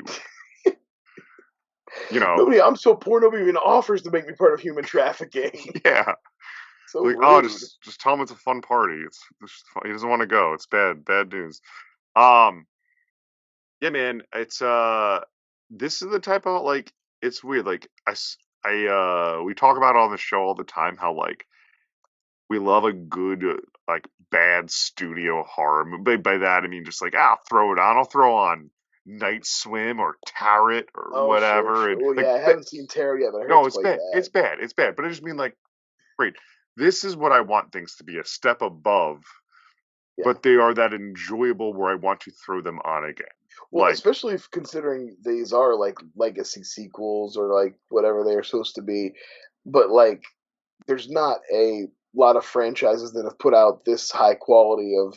You know, I'm so poor. Nobody even offers to make me part of human trafficking. yeah. So Like, oh, rude. just tell him it's a fun party. He doesn't want to go. It's bad news. Um, yeah, man. This is the type of like, it's weird. Like, we talk about on the show all the time how like we love a good like bad studio horror movie. By that I mean just like I'll throw it on. I'll throw on Night Swim or Tarot or Oh, sure, whatever, sure. and Oh, like yeah, I haven't seen Tarot yet, but I heard no, it's it's quite bad. bad. It's bad. It's bad. But I just mean like great. this is what I want things to be, a step above, Yeah. but they are that enjoyable where I want to throw them on again. Well, Like, especially if considering these are like legacy sequels or like whatever they are supposed to be, but like there's not a lot of franchises that have put out this high quality of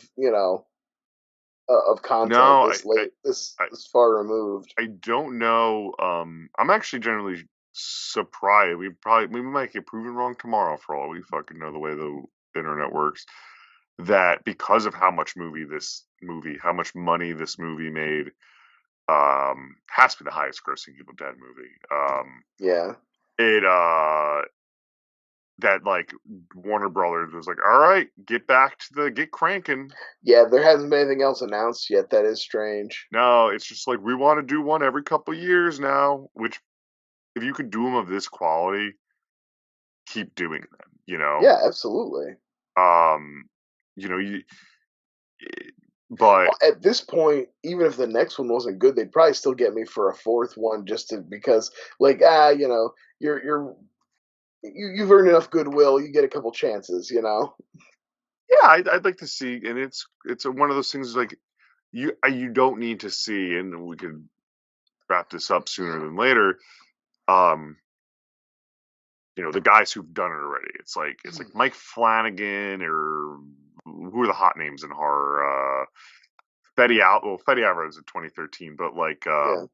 of content no, this late, I, this far removed. I don't know. I'm actually generally surprised. We might get proven wrong tomorrow for all we fucking know the way the internet works. That because of how much how much money this movie made, has to be the highest grossing Evil Dead movie. Yeah, It that like Warner Brothers was like, all right, get cranking. yeah. There hasn't been anything else announced yet. That is strange. No, it's just like we want to do one every couple years now. Which, if you could do them of this quality, keep doing them. Yeah, absolutely. Um, you know, you, but At this point, even if the next one wasn't good, they'd probably still get me for a fourth one because like you've earned enough goodwill. You get a couple chances. yeah, I'd like to see, and it's one of those things like you don't need to see, and we could wrap this up sooner than later. The guys who've done it already. It's like Mike Flanagan, or who are the hot names in horror? Fetty Alvarez in 2013, but like Yeah.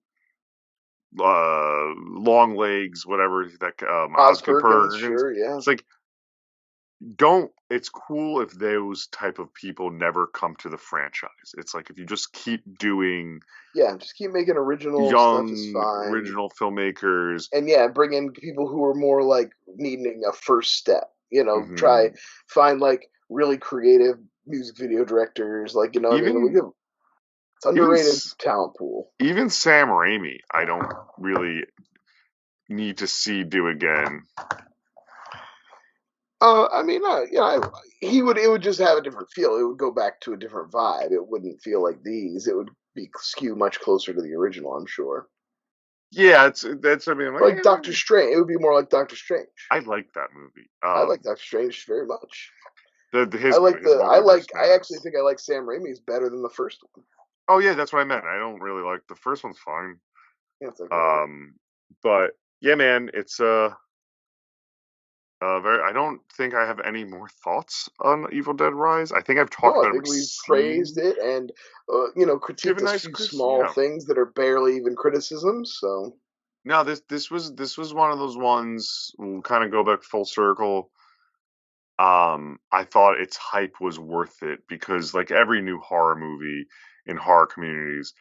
Long Legs, whatever that Oz Oscar Perkins, Perkins. sure, yeah. It's like it's cool if those type of people never come to the franchise. It's like if you just keep doing just keep making original stuff is young fine. original filmmakers, And bring in people who are more like needing a first step. Try Mhm. find like really creative music video directors. Like even it's underrated talent pool. even Sam Raimi, I don't really need to see do again. I mean, it would just have a different feel. It would go back to a different vibe. It wouldn't feel like these. It would be skew much closer to the original, I'm sure. Yeah, that's I mean, Like Doctor Strange. It would be more like Doctor Strange. I like that movie. I like Doctor Strange very much. His Multiverse I actually Madness. think I like Sam Raimi's better than the first one. Oh yeah, that's what I meant. I don't really like the first one's fine. Yeah, it's okay. But yeah, man, it's very. I don't think I have any more thoughts on Evil Dead Rise. I think I've talked No, I about think it. we've praised it and Give critiqued a a nice few small yeah. things that are barely even criticisms. So No, this was one of those ones. We'll kind of go back full circle. I thought its hype was worth it because, like every new horror movie in horror communities,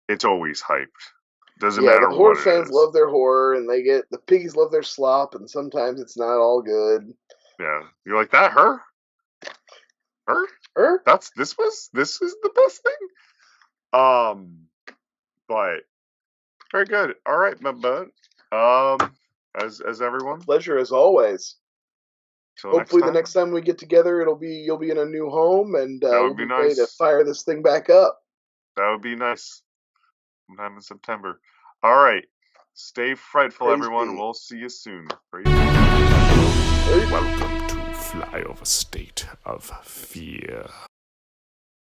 it's always hyped. Doesn't yeah, matter the horror what it fans is. love their horror, and the piggies love their slop, and sometimes it's not all good. Yeah, you're like that. Her. Her? This is the best thing. But very good. All right, my bud. As everyone. Pleasure as always. Till Hopefully, the next next time we get together, you'll be in a new home, and that we'll would be be ready to nice. fire this thing back up. That would be nice. Sometime in September. All right. Stay frightful, Praise everyone. be. We'll see you soon. Praise. Welcome to Flyover State of Fear.